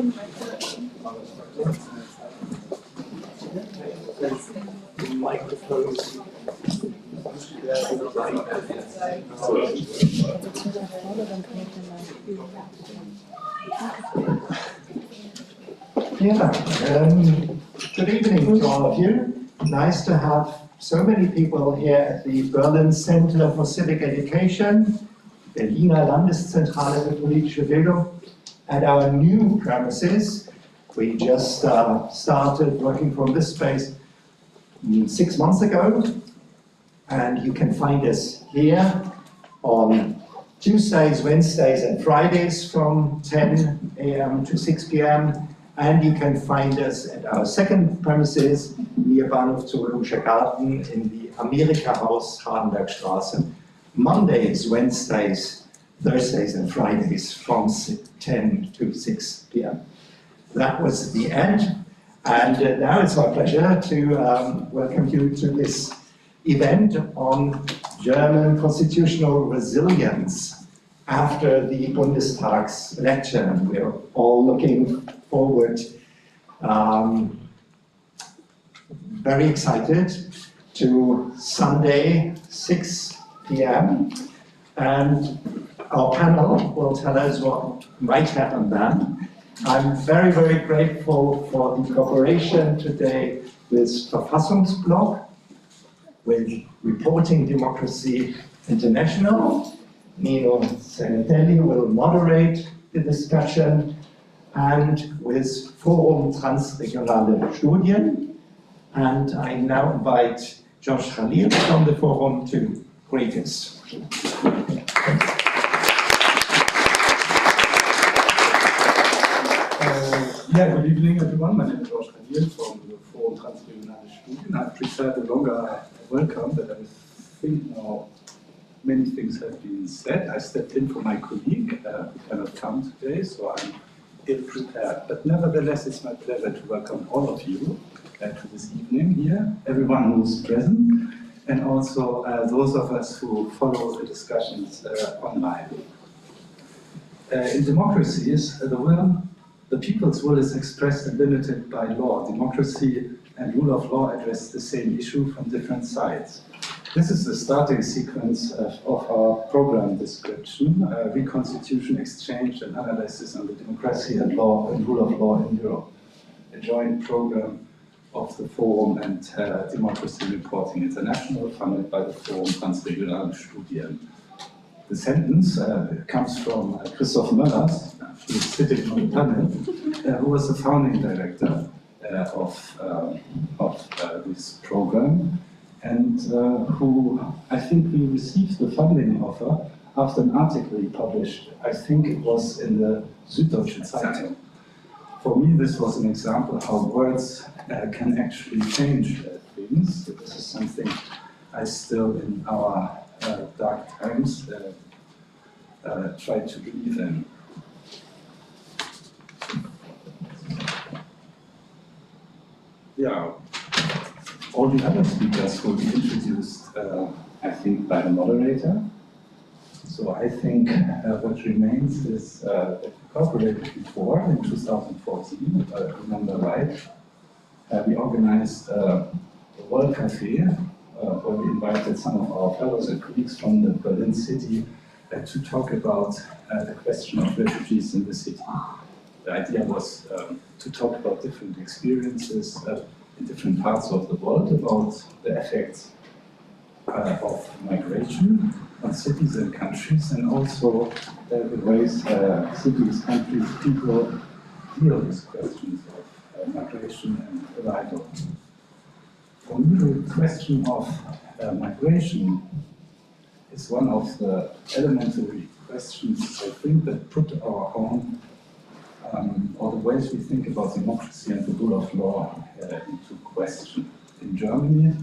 Good evening to all of you. Nice to have so many people here at the Berlin Center for Civic Education, Berliner Landeszentrale für politische Bildung, at our new premises. We just started working from this space 6 months ago, and you can find us here on Tuesdays, Wednesdays and Fridays from 10 a.m. to 6 p.m. And you can find us at our second premises near Bahnhof Zoologischer Garten in the Amerika-Haus, Hardenbergstraße, Mondays, Wednesdays, Thursdays and Fridays from 10 to 6 p.m. That was the end, and now it's my pleasure to welcome you to this event on German constitutional resilience after the Bundestag's election. We're all looking forward, very excited to Sunday, 6 p.m. and our panel will tell us what might happen then. I'm very, very grateful for the cooperation today with Verfassungsblog, with Reporting Democracy International. Nino Senetelli will moderate the discussion, and with Forum Transregionale Studien. And I now invite Josh Khalil from the Forum to greet us. Good evening everyone. My name is Josh Khalil from the Forum Transregionale Studien. I've prepared a longer welcome, but I think now many things have been said. I stepped in for my colleague who cannot come today, so I'm ill-prepared. But nevertheless, it's my pleasure to welcome all of you to this evening here, everyone who's present, and also those of us who follow the discussions online. In democracies, the people's will is expressed and limited by law. Democracy and rule of law address the same issue from different sides. This is the starting sequence of our program description, Reconstitution, Exchange and Analysis on the Democracy and Law and Rule of Law in Europe, a joint program of the Forum and Democracy Reporting International, funded by the Forum Transregionale Studien. The sentence comes from Christoph Möllers, who is sitting on the panel, who was the founding director of this program, and who I think we received the funding offer after an article he published. I think it was in the Süddeutsche Zeitung. For me, this was an example how words can actually change things. This is something I still, in our dark times, try to believe in. Yeah. All the other speakers will be introduced, I think, by the moderator. So I think what remains is that we cooperated before in 2014, if I remember right. We organized a World Café where we invited some of our fellows and colleagues from the Berlin city to talk about the question of refugees in the city. The idea was to talk about different experiences in different parts of the world, about the effects of migration on cities and countries, and also the ways cities, countries, people deal with questions of migration and arrival. For me, the question of migration is one of the elementary questions, I think, that put our own or the ways we think about democracy and the rule of law into question in Germany,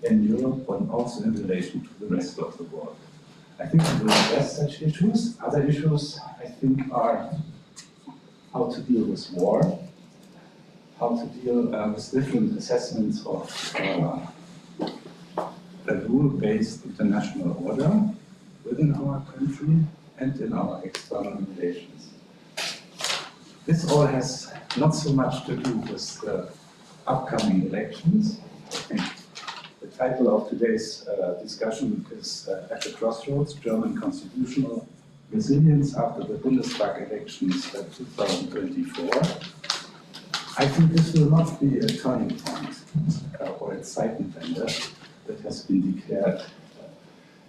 in Europe, but also in relation to the rest of the world. I think we will address such issues. Other issues, I think, are how to deal with war, how to deal with different assessments of a rule-based international order within our country and in our external relations. this all has not so much to do with the upcoming elections. I think the title of today's discussion is At the Crossroads, German Constitutional Resilience After the Bundestag Elections 2024. I think this will not be a turning point or a Zeitenwende that has been declared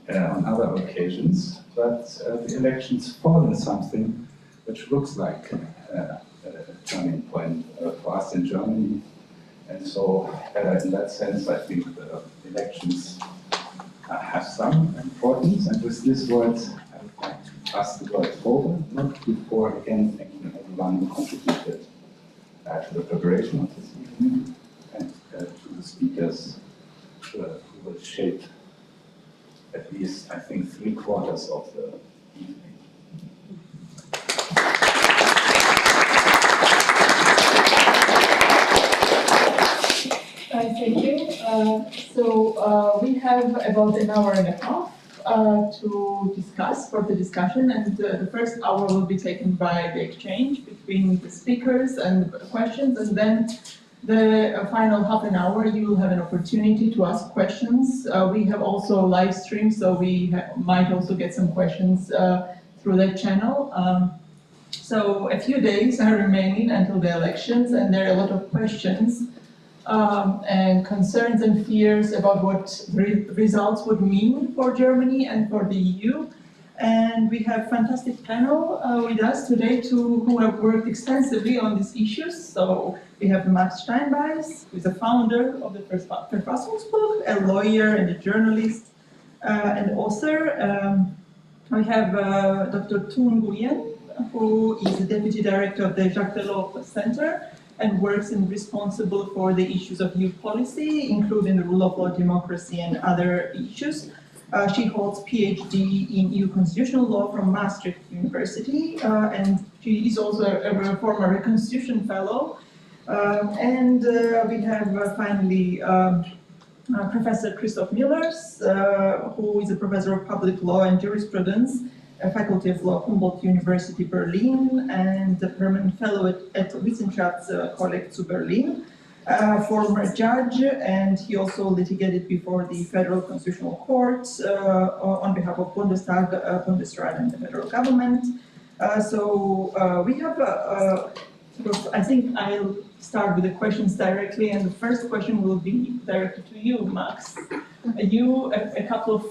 on other occasions, but the elections fall in something which looks like a turning point for us in Germany. And so, in that sense, I think the elections have some importance. And with these words, I would like to pass the word over, not before again thanking everyone who contributed to the preparation of this evening and to the speakers who will shape at least, I think, 3/4 of the evening. Thank you. We have about an hour and a half to discuss for the discussion, and the first hour will be taken by the exchange between the speakers and the questions, and then the final half an hour you will have an opportunity to ask questions. We have also live stream, so we might also get some questions through that channel. So a few days are remaining until the elections, and there are a lot of questions and concerns and fears about what results would mean for Germany and for the EU. And we have a fantastic panel with us today who have worked extensively on these issues. So we have Max Steinbeiß, who is the founder of the Verfassungsbuch, a lawyer and a journalist and author. We have Dr. Thun Nguyen, who is the deputy director of the Jacques Delors Center and works and responsible for the issues of youth policy, including the rule of law, democracy, and other issues. She holds PhD in EU constitutional law from Maastricht University, and she is also a former Reconstitution Fellow. We have finally Professor Christoph Müllers, who is a professor of public law and jurisprudence, Faculty of Law, Humboldt University, Berlin, and a permanent fellow at Wissenschaftskolleg zu Berlin, former judge, and he also litigated before the Federal Constitutional Court on behalf of Bundestag, Bundesrat, and the federal government. We have I think I'll start with the questions directly, and the first question will be directed to you, Max. You, a couple of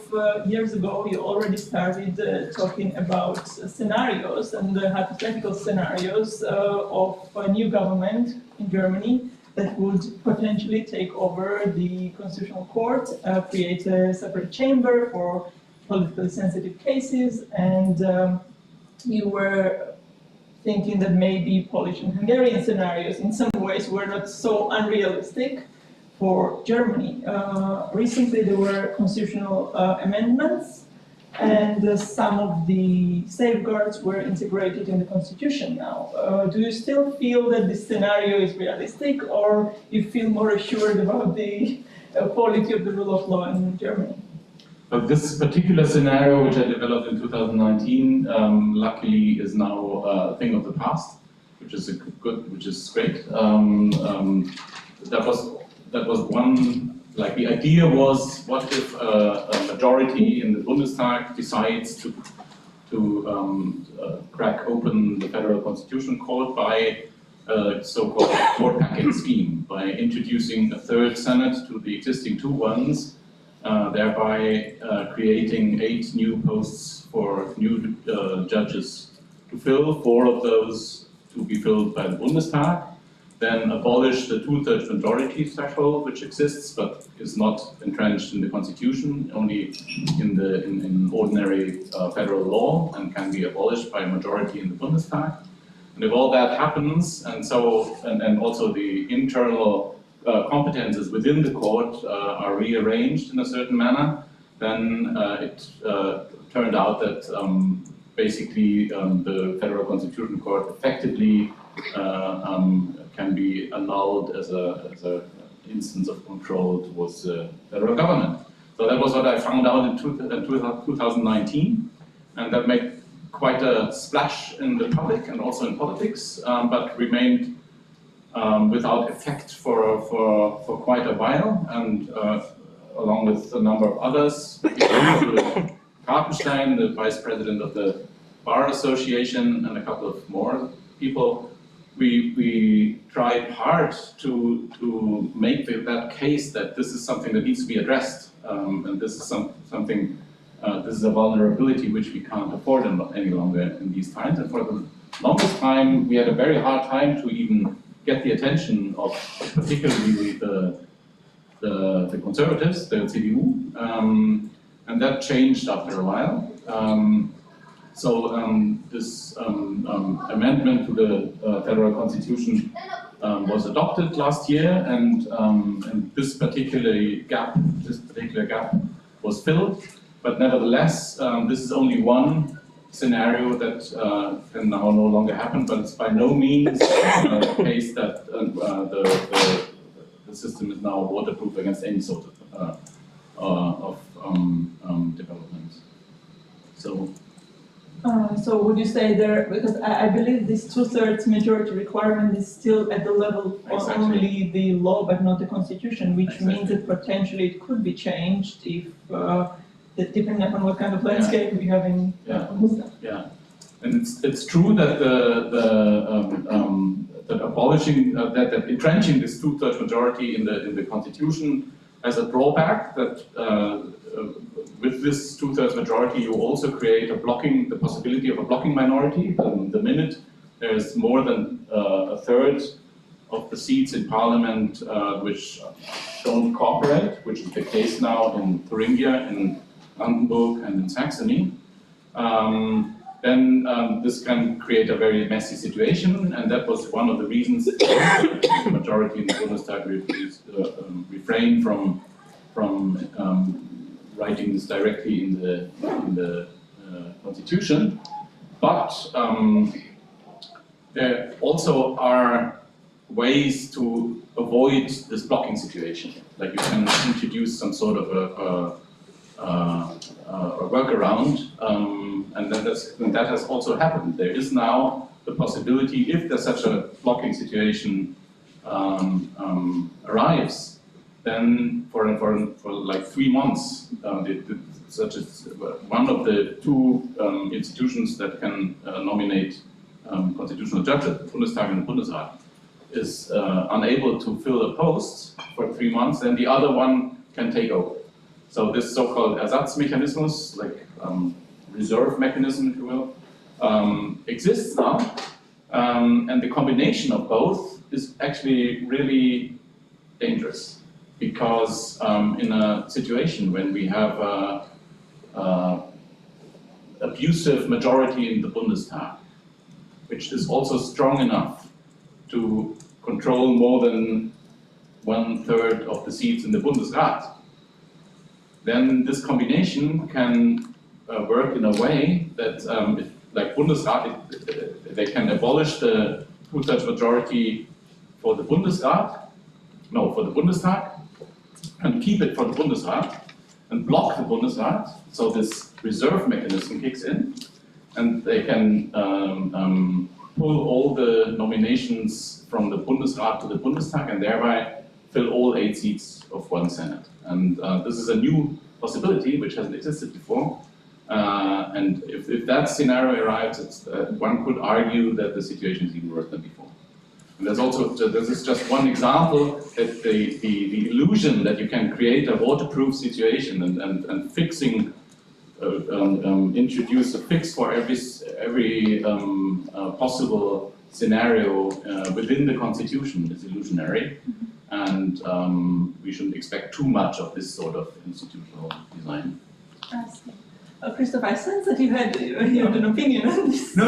years ago, you already started talking about scenarios and hypothetical scenarios of a new government in Germany that would potentially take over the Constitutional Court, create a separate chamber for politically sensitive cases, and you were thinking that maybe Polish and Hungarian scenarios in some ways were not so unrealistic for Germany. Recently there were constitutional amendments, and some of the safeguards were integrated in the constitution now. Do you still feel that this scenario is realistic, or you feel more assured about the quality of the rule of law in Germany? This particular scenario, which I developed in 2019, luckily is now a thing of the past, which is great. That was one. Like, the idea was, what if a majority in the Bundestag decides to crack open the Federal Constitution Court by a so-called court packet scheme, by introducing a third Senate to the existing two ones, thereby creating 8 new posts for new judges to fill, 4 of those to be filled by the Bundestag, then abolish the 2/3 majority threshold, which exists but is not entrenched in the constitution, only in ordinary federal law, and can be abolished by a majority in the Bundestag. And if all that happens, and also the internal competences within the court are rearranged in a certain manner, then it turned out that basically the Federal Constitutional Court effectively can be annulled as a instance of control towards the federal government. So that was what I found out in 2019, and that made quite a splash in the public and also in politics, but remained without effect for quite a while, and along with a number of others, Karpenstein, the vice president of the Bar Association, and a couple of more people, we tried hard to make that case that this is something that needs to be addressed, and this is something, this is a vulnerability which we can't afford any longer in these times. And for the longest time, we had a very hard time to even get the attention of particularly the conservatives, the CDU, and that changed after a while. This amendment to the federal constitution was adopted last year, and this particular gap was filled. But nevertheless, this is only one scenario that can now no longer happen, but it's by no means the case that the system is now waterproof against any sort of development. So would you say there, because I believe this 2/3 majority requirement is still at the level of Exactly. only the law but not the constitution, which Exactly. means that potentially it could be changed if, depending upon what kind of landscape we have in Bundestag. Yeah, and it's true that that abolishing that entrenching this 2/3 majority in the constitution has a drawback that with this 2/3 majority you also create the possibility of a blocking minority. The minute there's more than a third of the seats in parliament which don't cooperate, which is the case now in Thuringia, in Brandenburg and in Saxony, then this can create a very messy situation, and that was one of the reasons the majority in the Bundestag refrained from writing this directly in the constitution. But there also are ways to avoid this blocking situation. Like you can introduce some sort of a workaround, and then that has also happened. There is now the possibility, if there's such a blocking situation arrives, then for like 3 months, such as one of the two institutions that can nominate constitutional judges, the Bundestag and the Bundesrat, is unable to fill a post for 3 months, then the other one can take over. So this so-called Ersatzmechanismus, like reserve mechanism, if you will, exists now, and the combination of both is actually really dangerous, because in a situation when we have abusive majority in the Bundestag, which is also strong enough to control more than 1/3 of the seats in the Bundesrat, then this combination can work in a way that, like Bundesrat, they can abolish the 2/3 majority for the Bundestag, for the Bundestag, and keep it for the Bundesrat, and block the Bundesrat, so this reserve mechanism kicks in, and they can pull all the nominations from the Bundesrat to the Bundestag, and thereby fill all 8 seats of one Senate. And this is a new possibility which hasn't existed before. And if that scenario arrives, one could argue that the situation is even worse than before. And there's also, this is just one example that the illusion that you can create a waterproof situation and fixing, introduce a fix for every possible scenario within the constitution is illusionary. And we shouldn't expect too much of this sort of institutional design. Christoph, I sense that you had an opinion on this. No,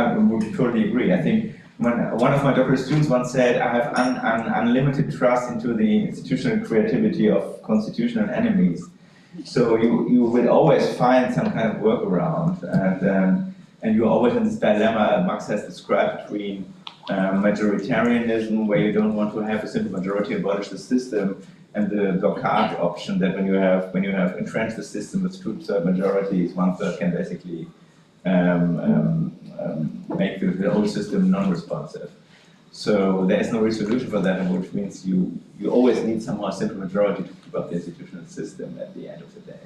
I would totally agree. I think one of my doctoral students once said, I have unlimited trust into the institutional creativity of constitutional enemies. So you will always find some kind of workaround, and you're always in this dilemma Max has described between majoritarianism, where you don't want to have a simple majority abolish the system, and the blockade option that when you have entrenched the system with 2/3 majorities, 1/3 can basically make the whole system non-responsive. So there is no real solution for that, which means you always need somehow a simple majority to keep up the institutional system at the end of the day.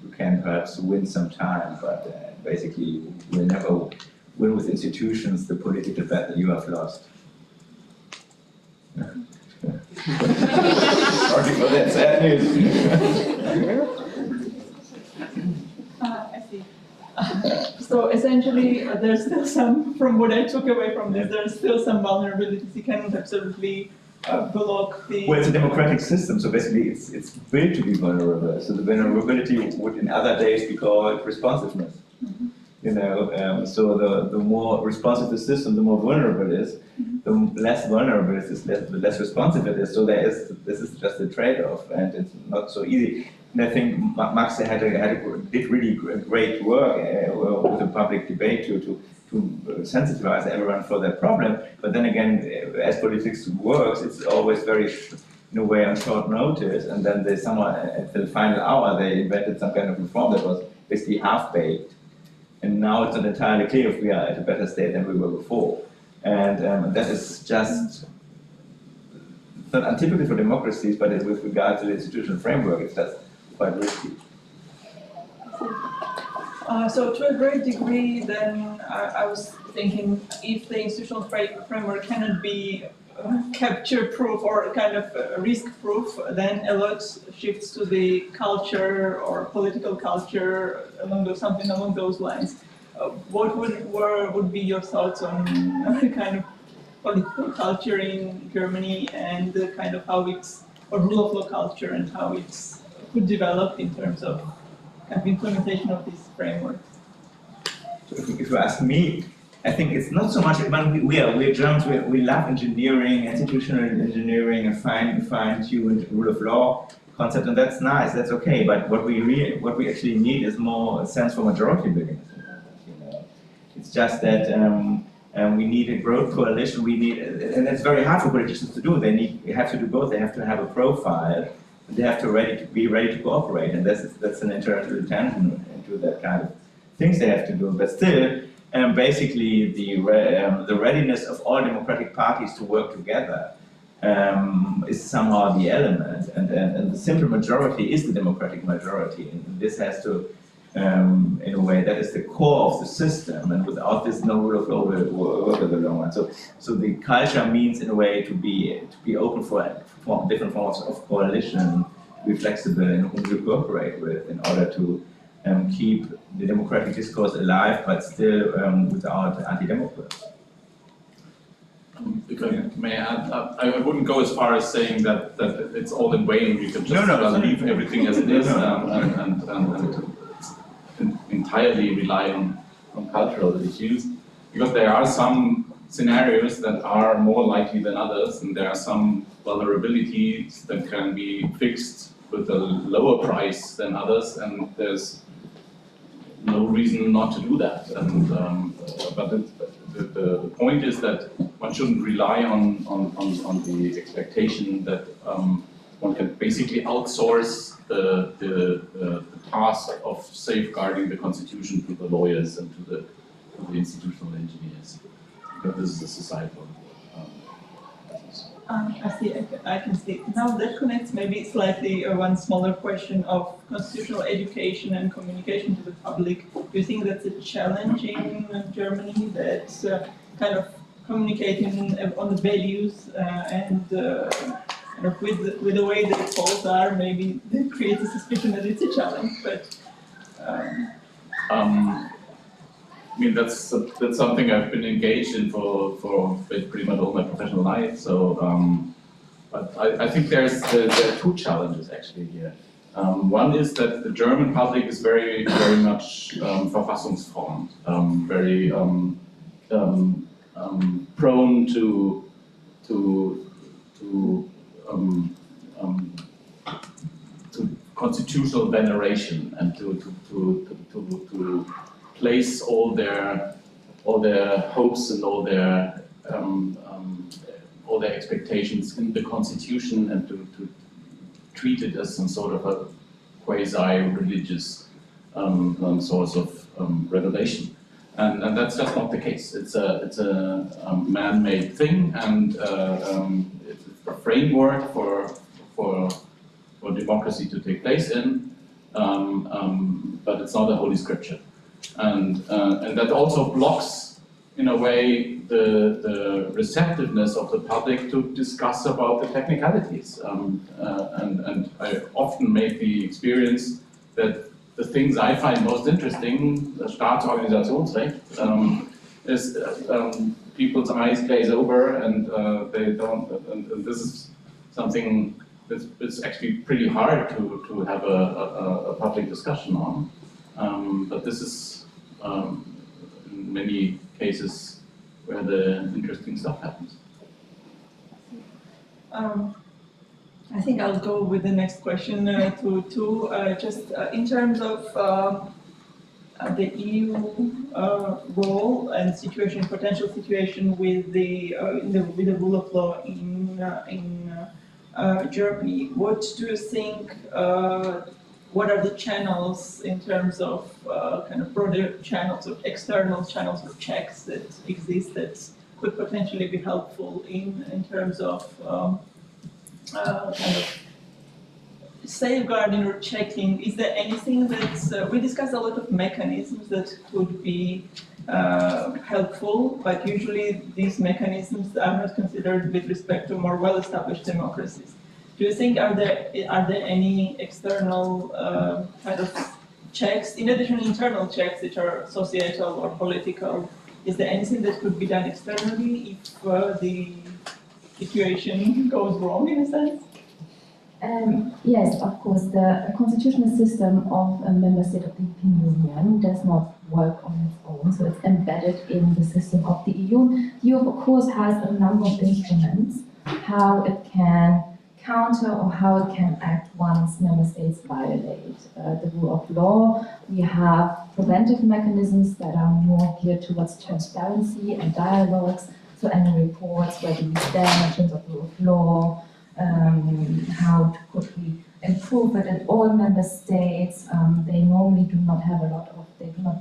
You can perhaps win some time, but basically you will never win with institutions the political battle you have lost. Sorry for that sad news. I see. So essentially, there's still some, from what I took away from this, there's still some vulnerabilities. You cannot absolutely block the... Well, it's a democratic system, so basically it's built to be vulnerable. So the vulnerability would in other days be called responsiveness. Mm-hmm. You know, so the more responsive the system, the more vulnerable it is. The less vulnerable it is, the less responsive it is. So this is just a trade-off, and it's not so easy. And I think Max did really great work with the public debate to sensitize everyone for that problem. But then again, as politics works, it's always very, in a way, on short notice. And then they somehow, at the final hour, they invented some kind of reform that was basically half-baked. And now it's not entirely clear if we are at a better state than we were before. And that is just not untypical for democracies, but with regard to the institutional framework, it's just quite risky. So to a great degree, then I was thinking if the institutional framework cannot be capture-proof or kind of risk-proof, then a lot shifts to the culture or political culture, something along those lines. What would be your thoughts on kind of political culture in Germany and kind of how it's, or rule of law culture and how it's could develop in terms of kind of implementation of this framework? So if you ask me, I think it's not so much about we're Germans. We love engineering, institutional engineering, and fine-tuned rule of law concept, and that's nice. That's okay. But what we actually need is more a sense for majority building. You know, it's just that we need a broad coalition. We need, and it's very hard for politicians to do. They have to do both. They have to have a profile. And they have to be ready to cooperate, and that's an internal tension into that kind of things they have to do. But still. Basically, the readiness of all democratic parties to work together is somehow the element, and the simple majority is the democratic majority, and this has to, in a way, that is the core of the system, and without this, no rule of law will work in the long run. So the culture means, in a way, to be open for different forms of coalition, to be flexible in whom you cooperate with, in order to keep the democratic discourse alive, but still without anti-democrats. If I may add, I wouldn't go as far as saying that it's all in vain. We can just leave everything as it is and entirely rely on cultural issues, because there are some scenarios that are more likely than others, and there are some vulnerabilities that can be fixed with a lower price than others, and there's no reason not to do that. And but the point is that one shouldn't rely on the expectation that one can basically outsource the task of safeguarding the constitution to the lawyers and to the institutional engineers. Because this is a societal. I see. I can see. Now that connects maybe slightly one smaller question of constitutional education and communication to the public. Do you think that's a challenge in Germany, that kind of communicating on the values and kind of with the way the polls are, maybe that creates a suspicion that it's a challenge, but. I mean, that's something I've been engaged in for pretty much all my professional life. So, but I think there are two challenges actually here. One is that the German public is very much verfassungsfremd, very prone to constitutional veneration and to place all their hopes and all their expectations in the constitution, and to treat it as some sort of a quasi-religious source of revelation. And that's just not the case. It's a man-made thing, and it's a framework for democracy to take place in, but it's not a holy scripture. And that also blocks, in a way, the receptiveness of the public to discuss about the technicalities. And I often make the experience that the things I find most interesting, Staatsorganisationsrecht, is people's eyes glaze over, and they don't. And this is something that's actually pretty hard to have a public discussion on. But this is in many cases where the interesting stuff happens. I think I'll go with the next question just in terms of the EU role and situation, potential situation with the rule of law in Germany. What do you think? What are the channels in terms of kind of broader channels of external channels of checks that exist that could potentially be helpful in terms of kind of safeguarding or checking? Is there anything that's, we discussed a lot of mechanisms that could be helpful, but usually these mechanisms are not considered with respect to more well-established democracies. Do you think, are there any external kind of checks, in addition to internal checks which are societal or political, is there anything that could be done externally if the situation goes wrong in a sense? Yes, of course. The constitutional system of a member state of the European Union does not work on its own, so it's embedded in the system of the EU. The EU, of course, has a number of instruments how it can counter or how it can act once member states violate the rule of law. We have preventive mechanisms that are more geared towards transparency and dialogues. So annual reports, where do we stand in terms of rule of law, how could we improve it in all member states. They normally do not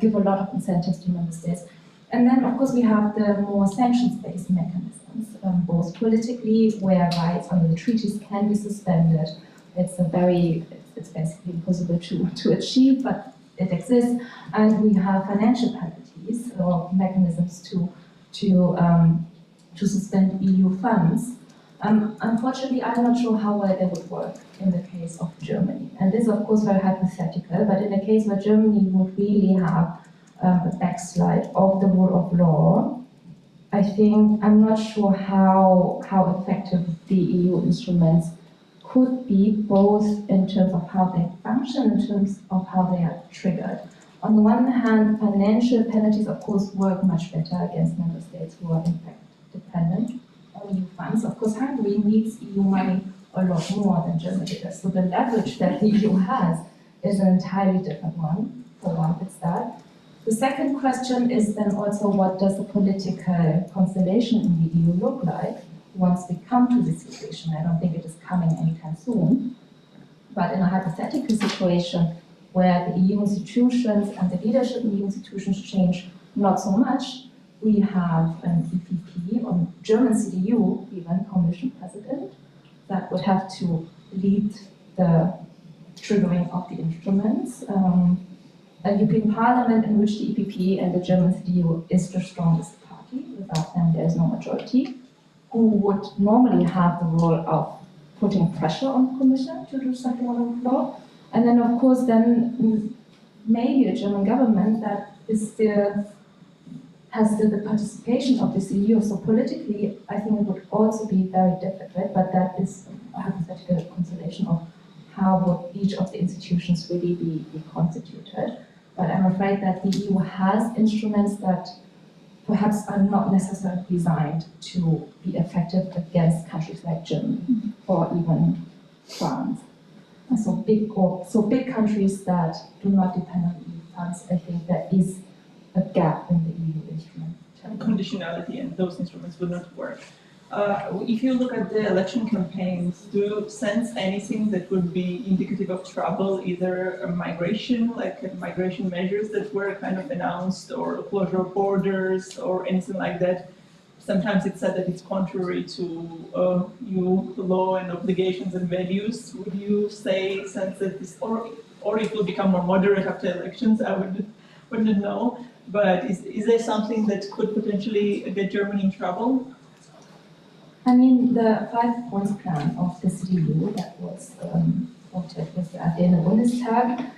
give a lot of incentives to member states. And then, of course, we have the more sanctions-based mechanisms, both politically, where rights under the treaties can be suspended. It's basically impossible to achieve, but it exists. And we have financial penalties or mechanisms to suspend EU funds. Unfortunately, I'm not sure how well they would work in the case of Germany. And this is, of course, very hypothetical, but in the case where Germany would really have a backslide of the rule of law, I'm not sure how effective the EU instruments could be, both in terms of how they function, in terms of how they are triggered. On the one hand, financial penalties, of course, work much better against member states who are in fact dependent on EU funds. Of course, Hungary needs EU money a lot more than Germany does. So the leverage that the EU has is an entirely different one, for one, it's that. The second question is then also, what does the political constellation in the EU look like once we come to this situation? I don't think it is coming anytime soon. But in a hypothetical situation where the EU institutions and the leadership in EU institutions change not so much, we have an EPP, or German CDU, even Commission President, that would have to lead the triggering of the instruments. A European Parliament in which the EPP and the German CDU is the strongest party. Without them, there is no majority, who would normally have the role of putting pressure on the Commission to do something on the law. And then, of course, then maybe a German government that is has the participation of the CDU. So politically, I think it would also be very difficult, but that is a hypothetical constellation of how would each of the institutions really be constituted. But I'm afraid that the EU has instruments that perhaps are not necessarily designed to be effective against countries like Germany or even France. And so big countries that do not depend on EU funds, I think there is a gap in the EU instrument. And conditionality and those instruments will not work. If you look at the election campaigns, do you sense anything that would be indicative of trouble, either migration, like migration measures that were kind of announced, or closure of borders, or anything like that? Sometimes it's said that it's contrary to EU law and obligations and values. Would you sense that this, or it will become more moderate after elections? I wouldn't know. But is there something that could potentially get Germany in trouble? I mean, the 5-point plan of the CDU that was voted with at the Bundestag,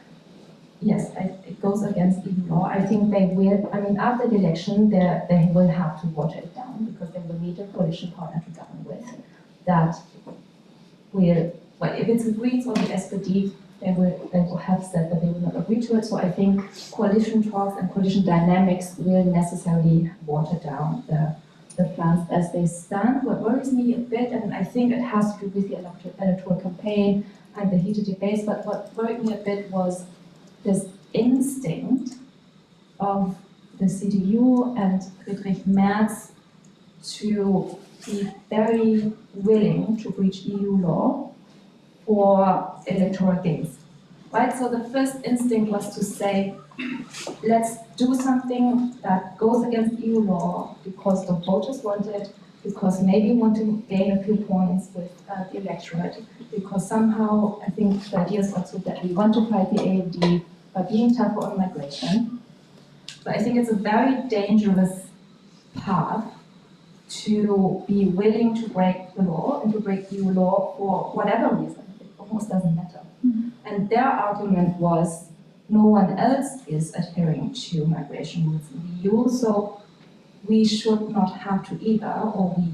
yes, it goes against EU law. I think they will, I mean, after the election, they will have to water it down because they will need a coalition partner to govern with that will, well, if it's the Greens or the SPD, they will have said that they will not agree to it. So I think coalition talks and coalition dynamics will necessarily water down the plans as they stand. What worries me a bit, and I think it has to do with the electoral campaign and the heated debates, but what worried me a bit was this instinct of the CDU and Friedrich Merz to be very willing to breach EU law for electoral gains, right? So the first instinct was to say, let's do something that goes against EU law because the voters want it, because maybe we want to gain a few points with the electorate, because somehow I think the idea is also that we want to fight the AfD by being tougher on migration. But I think it's a very dangerous path to be willing to break the law and to break EU law for whatever reason. It almost doesn't matter. Mm-hmm. And their argument was, no one else is adhering to migration rules in the EU, so we should not have to either, or we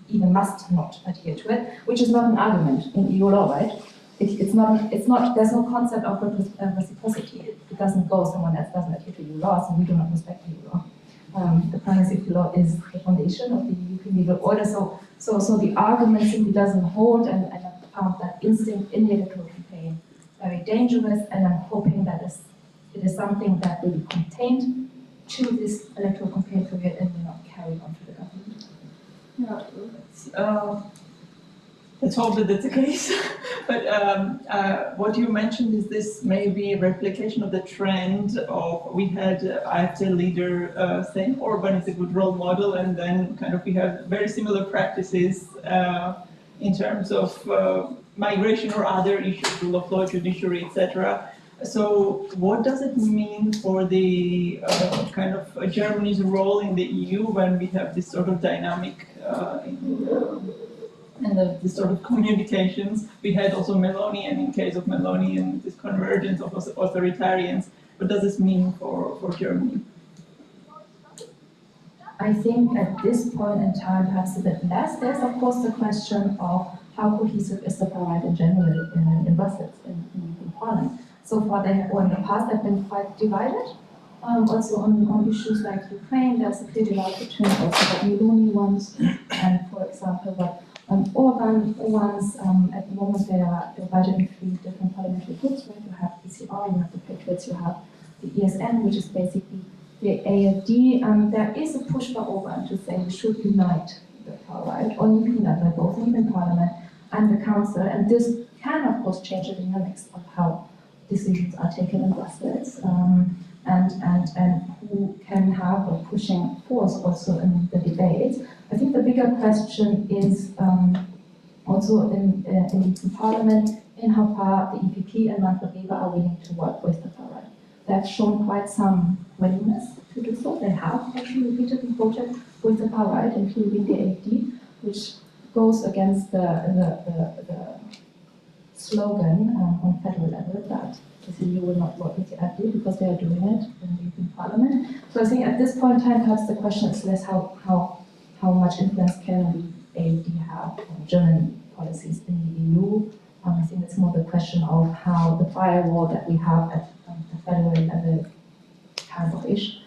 even must not adhere to it, which is not an argument in EU law, right? It's not, there's no concept of reciprocity. It doesn't go, someone else doesn't adhere to EU law, so we do not respect EU law. The primacy of law is the foundation of the European legal order, so the argument simply doesn't hold, and I found that instinct in the electoral campaign very dangerous, and I'm hoping that it is something that will be contained to this electoral campaign period and will not carry on to the government. Yeah, let's hope that that's the case. But what you mentioned is this maybe a replication of the trend of, we had AfD leader saying Orban is a good role model, and then kind of we have very similar practices in terms of migration or other issues, rule of law, judiciary, etc. So what does it mean for the kind of Germany's role in the EU when we have this sort of dynamic and this sort of communications? We had also Meloni, and in case of Meloni and this convergence of authoritarians, what does this mean for Germany? I think at this point in time, perhaps a bit less. There's of course the question of how cohesive is the far right in general in Brussels, in Parliament. So far, or in the past, they've been quite divided. Also on issues like Ukraine, there's a clear divide between also what Meloni wants and, for example, what Orban wants. At the moment, they are divided in 3 different parliamentary groups, right? You have ECR, you have the Patriots, you have the ESN, which is basically the AfD. There is a push by Orban to say we should unite the far right, or you can unite by both, even Parliament and the Council, and this can, of course, change the dynamics of how decisions are taken in Brussels, and who can have a pushing force also in the debates. I think the bigger question is also in the Parliament, in how far the EPP and Manfred Weber are willing to work with the far right. They've shown quite some willingness to do so. They have actually repeatedly voted with the far right, including the AfD, which goes against the slogan on federal level that the EU will not work with the AfD because they are doing it in the European Parliament. So I think at this point in time, perhaps the question is less how much influence can the AfD have on German policies in the EU. I think it's more the question of how the firewall that we have at the federal level, kind of ish,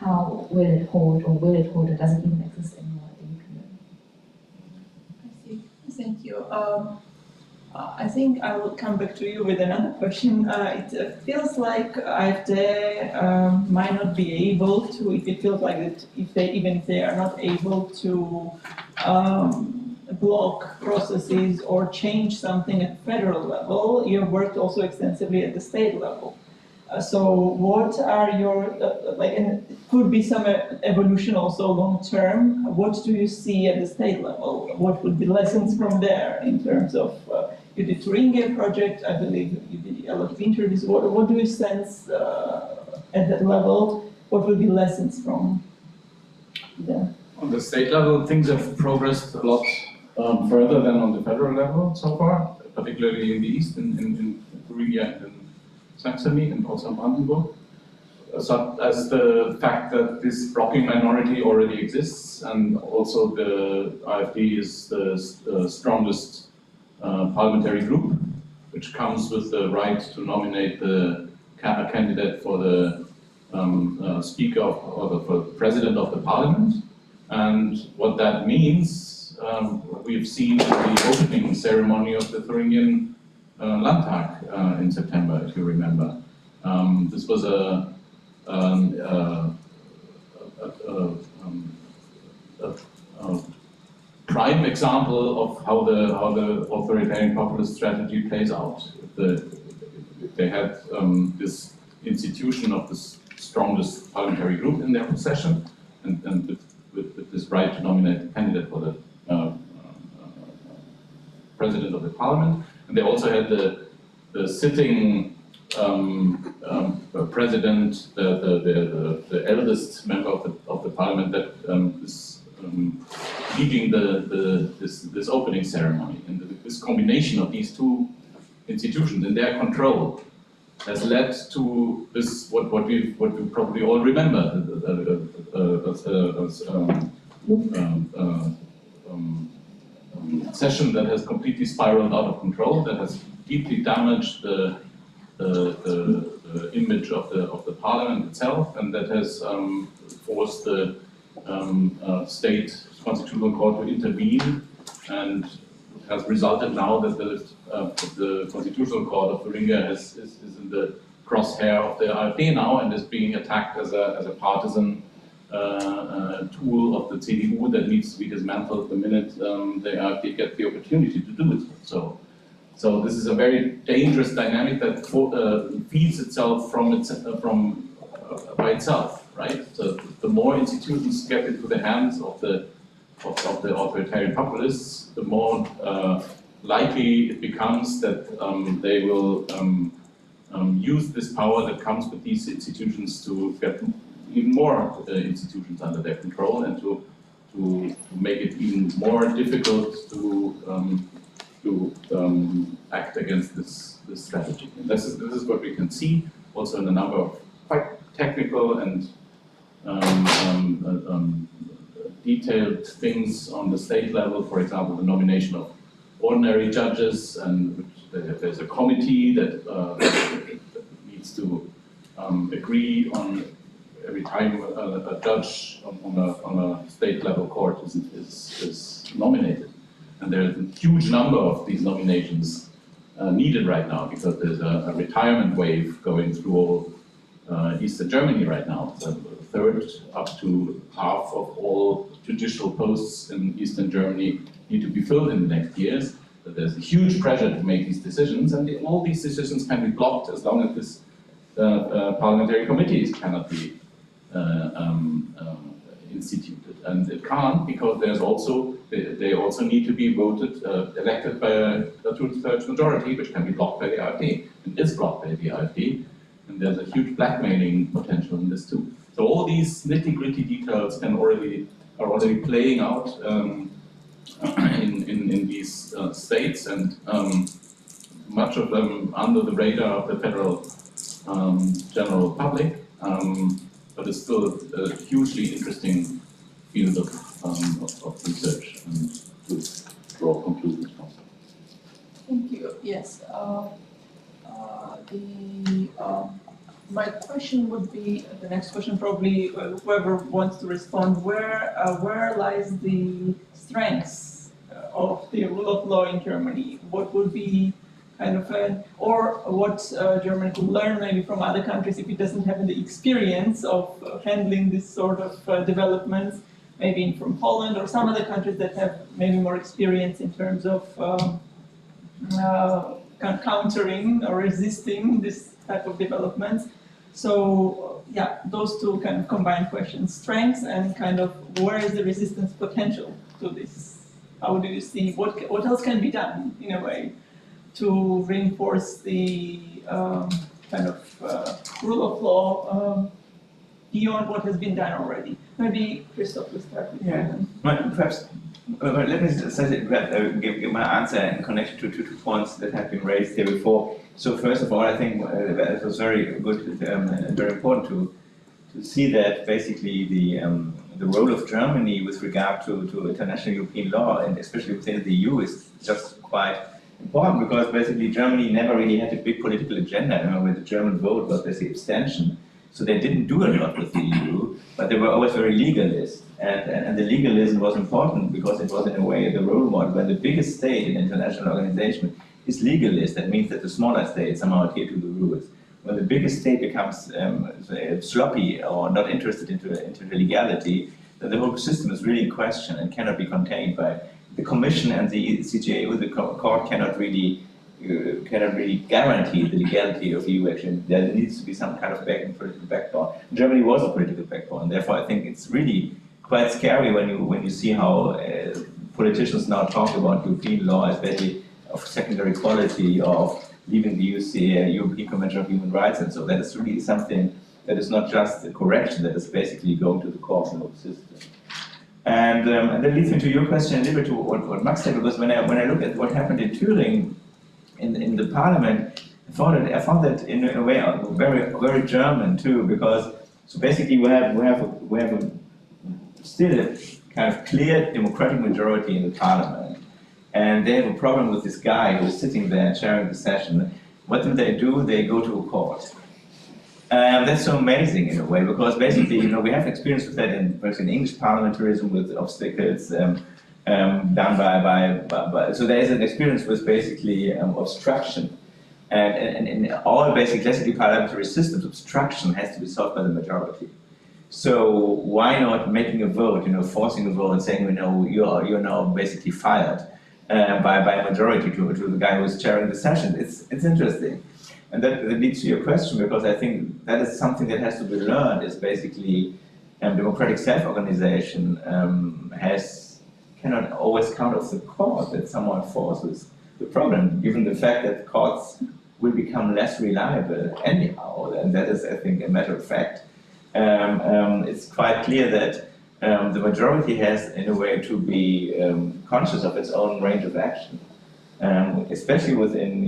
how will it hold, or does it even exist anymore in the European Union? I see. Thank you. I think I will come back to you with another question. It feels like AfD might not be able to, if it feels like that, even if they are not able to block processes or change something at federal level, you have worked also extensively at the state level. So what are your, and it could be some evolution also long term. What do you see at the state level? What would be lessons from there in terms of, you did Thuringia project, I believe you did a lot of interviews. What do you sense at that level? What will be lessons from there? On the state level, things have progressed a lot further than on the federal level so far, particularly in the east, in Thuringia and Saxony and also Brandenburg, so as the fact that this blocking minority already exists, and also the AfD is the strongest parliamentary group, which comes with the right to nominate the candidate for the speaker or the president of the parliament. And what that means, we've seen in the opening ceremony of the Thuringian Landtag in September, if you remember. This was a prime example of how the authoritarian populist strategy plays out. If they had this institution of the strongest parliamentary group in their possession, and with this right to nominate the candidate for the president of the parliament. And they also had the sitting president, the eldest member of the parliament that is leading this opening ceremony. And this combination of these two institutions and their control has led to this what you probably all remember session that has completely spiraled out of control, that has deeply damaged the image of the parliament itself, and that has forced the state constitutional court to intervene, and has resulted now that the constitutional court of Thuringia is in the crosshair of the AfD now, and is being attacked as a partisan tool of the CDU that needs to be dismantled the minute the AfD get the opportunity to do it. So this is a very dangerous dynamic that feeds itself by itself, right? So the more institutions get into the hands of the authoritarian populists, the more likely it becomes that they will use this power that comes with these institutions to get even more institutions under their control, and to make it even more difficult to act against this strategy. And this is what we can see also in a number of quite technical and detailed things on the state level. For example, the nomination of ordinary judges, and there's a committee that needs to agree on every time a judge on a state level court is nominated. And there's a huge number of these nominations needed right now, because there's a retirement wave going through all Eastern Germany right now. So a third up to half of all judicial posts in Eastern Germany need to be filled in the next years. So there's a huge pressure to make these decisions, and all these decisions can be blocked as long as this parliamentary committees cannot be instituted. And it can't, because they also need to be elected by a two-thirds majority, which can be blocked by the AfD, and is blocked by the AfD. And there's a huge blackmailing potential in this too. So all these nitty-gritty details are already playing out in these states, and much of them under the radar of the federal general public, but it's still a hugely interesting field of research and to draw conclusions from. Thank you. Yes. My question would be, the next question probably, whoever wants to respond, where lies the strengths of the rule of law in Germany? What would be kind of or what Germany could learn maybe from other countries if it doesn't have the experience of handling this sort of developments, maybe from Poland or some other countries that have maybe more experience in terms of countering or resisting this type of developments. So yeah, those two kind of combined questions, strengths and kind of where is the resistance potential to this? How do you see, what else can be done in a way to reinforce the kind of rule of law beyond what has been done already? Maybe Christoph will start with you. Well, perhaps let me give my answer in connection to two points that have been raised here before. So first of all, I think it was very good and very important to see that basically the role of Germany with regard to international European law, and especially within the EU, is just quite important, because basically Germany never really had a big political agenda. I remember the German vote was basically abstention, so they didn't do a lot with the EU, but they were always very legalist. And the legalism was important because it was in a way the role model. When the biggest state in international organization is legalist, that means that the smaller states somehow adhere to the rules. When the biggest state becomes sloppy or not interested into legality, then the whole system is really in question and cannot be contained by the Commission and the CJEU. The court cannot really guarantee the legality of EU action. There needs to be some kind of political backbone. Germany was a political backbone. Therefore, I think it's really quite scary when you see how politicians now talk about European law as basically of secondary quality, of leaving the European Convention of Human Rights, and so that is really something that is not just a correction, that is basically going to the core of the system. And that leads me to your question a little bit to what Max said, because when I look at what happened in Turing in the parliament, I found that in a way very German too, because so basically we have still a kind of clear democratic majority in the parliament, and they have a problem with this guy who is sitting there chairing the session. What do? They go to a court. That's so amazing in a way, because basically, we have experience with that in English parliamentarism, with obstacles done by. So there is an experience with basically obstruction, and in all basic classically parliamentary systems, obstruction has to be solved by the majority. So why not making a vote, forcing a vote and saying, you're now basically fired by a majority to the guy who's chairing the session? It's interesting. And that leads to your question, because I think that is something that has to be learned, is basically democratic self-organization cannot always count as the court that someone forces the problem, given the fact that courts will become less reliable anyhow, and that is, I think, a matter of fact. It's quite clear that the majority has, in a way, to be conscious of its own range of action, especially within,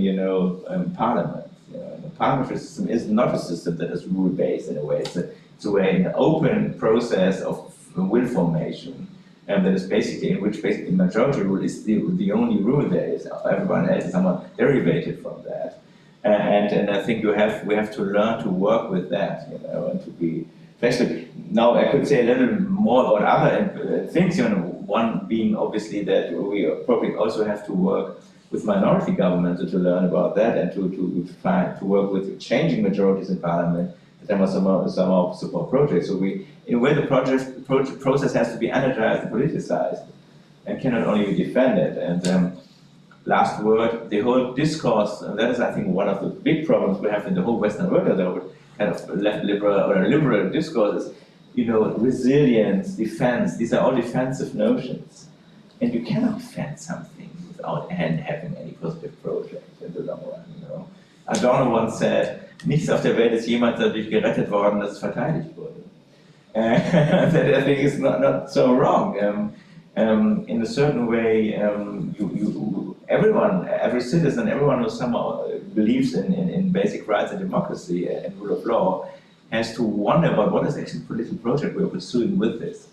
parliament. The parliamentary system is not a system that is rule-based in a way. It's an open process of will formation, that is basically in which basically majority rule is the only rule there is. Everyone else is somewhat derivated from that, and I think we have to learn to work with that, and to be. Especially now, I could say a little more about other things. One being obviously that we probably also have to work with minority governments to learn about that, and to work with changing majorities in parliament that must somehow support projects. So in a way, the process has to be energized and politicized, and cannot only be defended. And last word, the whole discourse, and that is, I think, one of the big problems we have in the whole Western world, the kind of left liberal or liberal discourse is, resilience, defense. These are all defensive notions, and you cannot defend something without having any positive project in the long run. Adorno once said, "Nichts auf der Welt ist jemals dadurch gerettet worden, dass es verteidigt wurde." That I think is not so wrong. In a certain way, every citizen, everyone who somehow believes in basic rights and democracy and rule of law, has to wonder about what is actually the political project we're pursuing with this.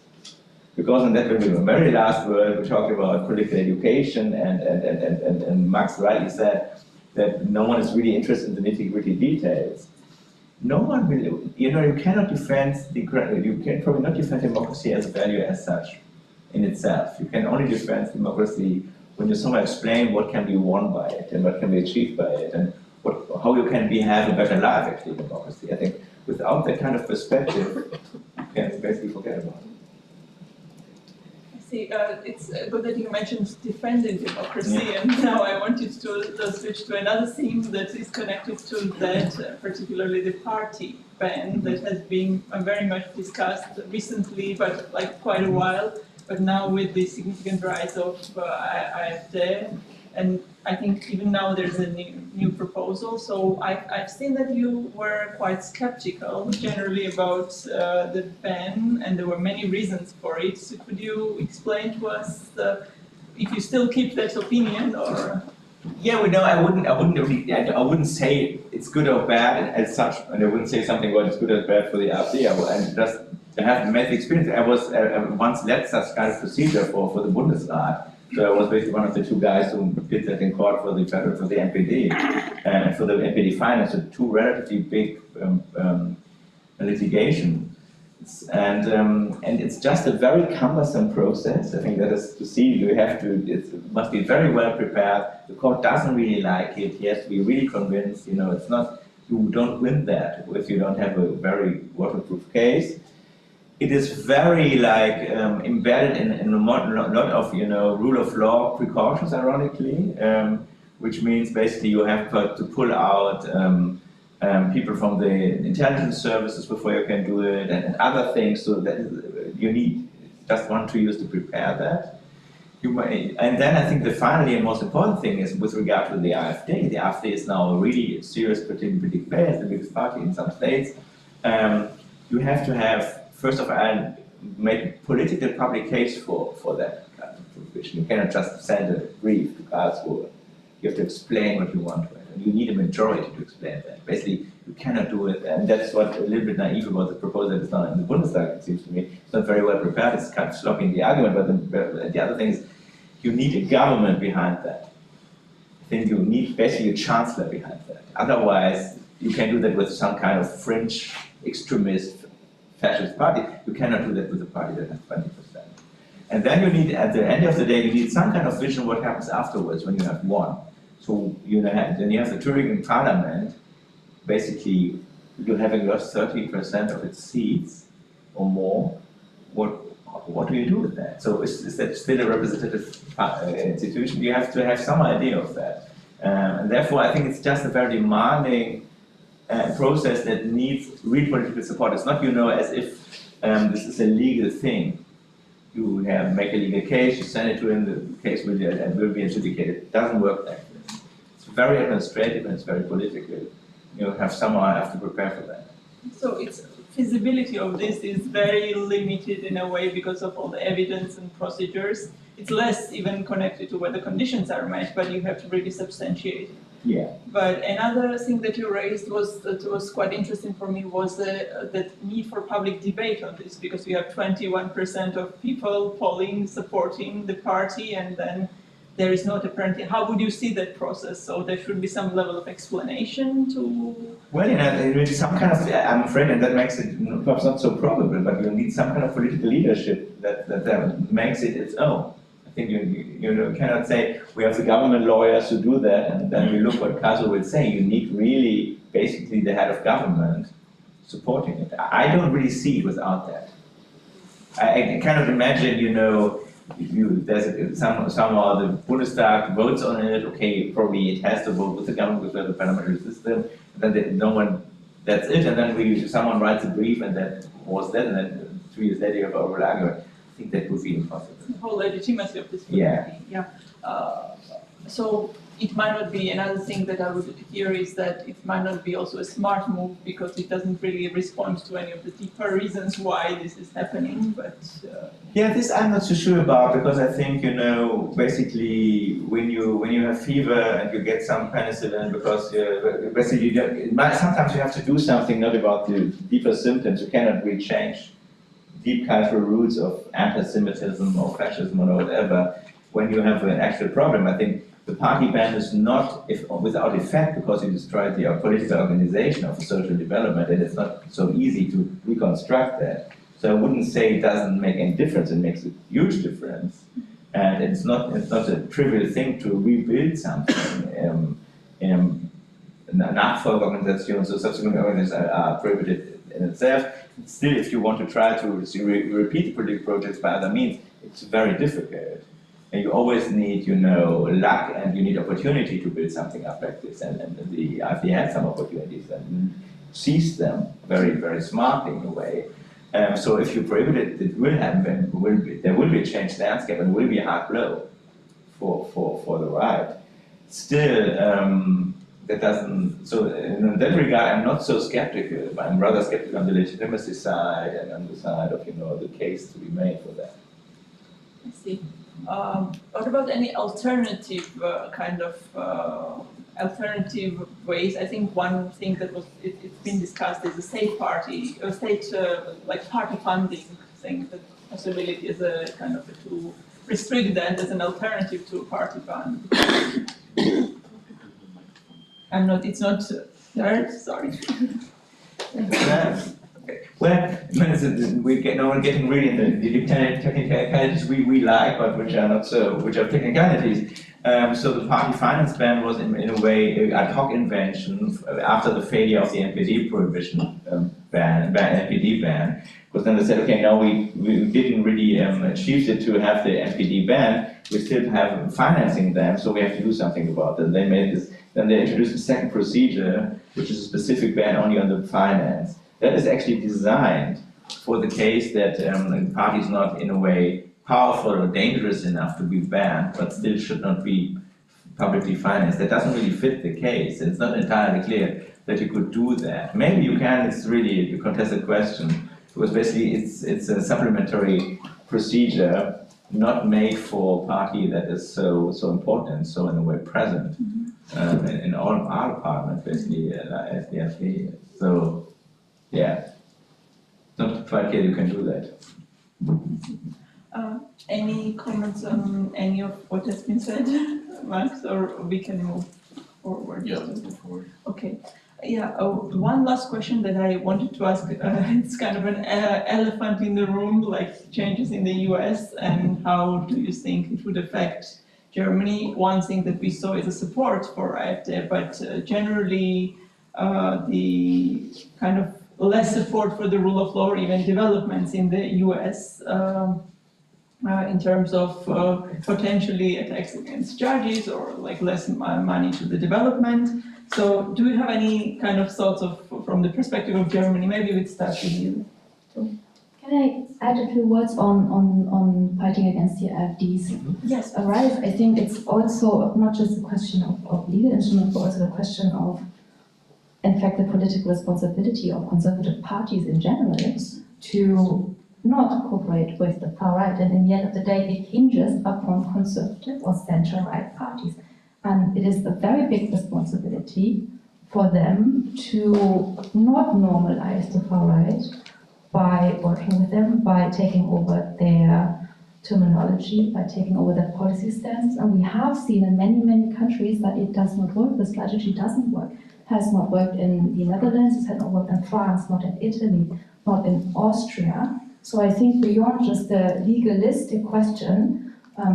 Because in that very last word, we talked about political education, and Max rightly said that no one is really interested in the nitty-gritty details. No one will, you cannot defend you can probably not defend democracy as a value as such in itself. You can only defend democracy when you somehow explain what can be won by it and what can be achieved by it and how you can have a better life actually in democracy. I think without that kind of perspective, you can basically forget about it. See, it's good that you mentioned defending democracy, and now I wanted to switch to another theme that is connected to that, particularly the party ban that has been very much discussed recently, but like quite a while, but now with the significant rise of AfD, and I think even now there's a new proposal. So I've seen that you were quite skeptical generally about the ban, and there were many reasons for it. So could you explain to us if you still keep that opinion, or? Yeah, well, no, I wouldn't say it's good or bad as such, and I wouldn't say something about it's good or bad for the AfD. I have made the experience. I was once led such kind of procedure for the Bundestag. So I was basically one of the two guys who did that in court for the NPD and for the NPD finance, so two relatively big litigation. And it's just a very cumbersome process. I think that is to see. It must be very well prepared. The court doesn't really like it. He has to be really convinced. It's not, you don't win that if you don't have a very waterproof case. It is very embedded in a lot of rule of law precautions, ironically, which means basically you have to pull out people from the intelligence services before you can do it, and other things. So that you need just one 2 years to prepare that. And then I think the finally and most important thing is with regard to the AfD. The AfD is now a really serious political player, it's the biggest party in some states. You have to have, first of all, make a political public case for that kind of provision. You cannot just send a brief to Karlsruhe. You have to explain what you want to it. And you need a majority to explain that. Basically, you cannot do it, and that's what a little bit naive about the proposal that is done in the Bundestag, it seems to me. It's not very well prepared, it's kind of sloppy in the argument, but the other thing is, you need a government behind that. I think you need basically a chancellor behind that. Otherwise, you can do that with some kind of fringe extremist fascist party. You cannot do that with a party that has 20%. And then you need, at the end of the day, you need some kind of vision what happens afterwards when you have won. So then you have the Turing parliament, basically you're having lost 30% of its seats or more. What do you do with that? So is that still a representative institution? You have to have some idea of that. And therefore I think it's just a very demanding process that needs real political support. It's not, as if this is a legal thing. You make a legal case, you send it to him, the case will be adjudicated. It doesn't work like this. It's very administrative and it's very political. You have to prepare for that. So its feasibility of this is very limited in a way because of all the evidence and procedures. It's less even connected to whether conditions are met, but you have to really substantiate it. Yeah. But another thing that you raised was quite interesting for me was the need for public debate on this, because we have 21% of people polling supporting the party, and then there is not apparently. How would you see that process? So there should be some level of explanation to. Well, there need some kind of. I'm afraid, and that makes it perhaps not so probable, but you need some kind of political leadership that makes it its own. I think you cannot say we have the government lawyers who do that, and then we look what Caso will say. You need really basically the head of government supporting it. I don't really see it without that. I cannot imagine, somehow the Bundestag votes on it. Okay, probably it has to vote with the government because we have a parliamentary system. And then that's it. And then someone writes a brief, and that was that. And then 2 years later you have an oral argument. I think that would be impossible. The whole legitimacy of this. Yeah. So it might not be, another thing that I would hear is that it might not be also a smart move because it doesn't really respond to any of the deeper reasons why this is happening, but... Yeah, this I'm not so sure about, because I think, basically when you have fever and you get some penicillin because basically sometimes you have to do something not about the deeper symptoms. You cannot really change deep cultural roots of anti-Semitism or fascism or whatever when you have an actual problem. I think the party ban is not without effect because it destroyed the political organization of social development, and it's not so easy to reconstruct that. So I wouldn't say it doesn't make any difference. It makes a huge difference. And it's not a trivial thing to rebuild something. Nachfolgeorganisationen, so subsequent organizations are prohibited in itself. Still, if you want to try to repeat the political projects by other means, it's very difficult. And you always need, luck, and you need opportunity to build something up like this. And the AfD had some opportunities and seized them very, very smartly in a way. So if you prohibit it, it will happen. There will be a changed landscape, and will be a hard blow for the right. Still, that doesn't. So in that regard, I'm not so skeptical. I'm rather skeptical on the legitimacy side and on the side of the case to be made for that. I see. What about any alternative alternative ways? I think one thing that it's been discussed is a state party, a state like party funding thing, the possibility is a kind of to restrict that as an alternative to party fund. It's not third, sorry. Well, we're getting really in the technicalities we like, but which are technicalities. So the party finance ban was in a way an ad hoc invention after the failure of the NPD prohibition NPD ban. Because then they said, okay, now we didn't really achieve it to have the NPD ban. We still have financing them, so we have to do something about it. They made this. Then they introduced a second procedure, which is a specific ban only on the finance. That is actually designed for the case that the party is not in a way powerful or dangerous enough to be banned, but still should not be publicly financed. That doesn't really fit the case. It's not entirely clear that you could do that. Maybe you can, it's really a contested question, because basically it's a supplementary procedure not made for a party that is so important, so in a way present in all of our departments, basically, as the AfD. So, yeah, not quite clear you can do that. Any comments on any of what has been said, Max, or we can move forward? Yeah, let's move forward. Okay. Yeah, one last question that I wanted to ask, it's kind of an elephant in the room, like changes in the US, and how do you think it would affect Germany? One thing that we saw is a support for AfD, but generally the kind of less support for the rule of law, or even developments in the US in terms of potentially attacks against judges or like less money to the development. So do you have any kind of thoughts from the perspective of Germany? Maybe we'd start with you. Can I add a few words on fighting against the AfD's Yes. rise? I think it's also not just a question of legal instruments, but also a question of, in fact, the political responsibility of conservative parties in general to not cooperate with the far right. And in the end of the day, it hinges upon conservative or center-right parties. And it is a very big responsibility for them to not normalize the far right by working with them, by taking over their terminology, by taking over their policy stances. And we have seen in many, many countries that it does not work. The strategy doesn't work. It has not worked in the Netherlands, it has not worked in France, not in Italy, not in Austria. So I think beyond just the legalistic question,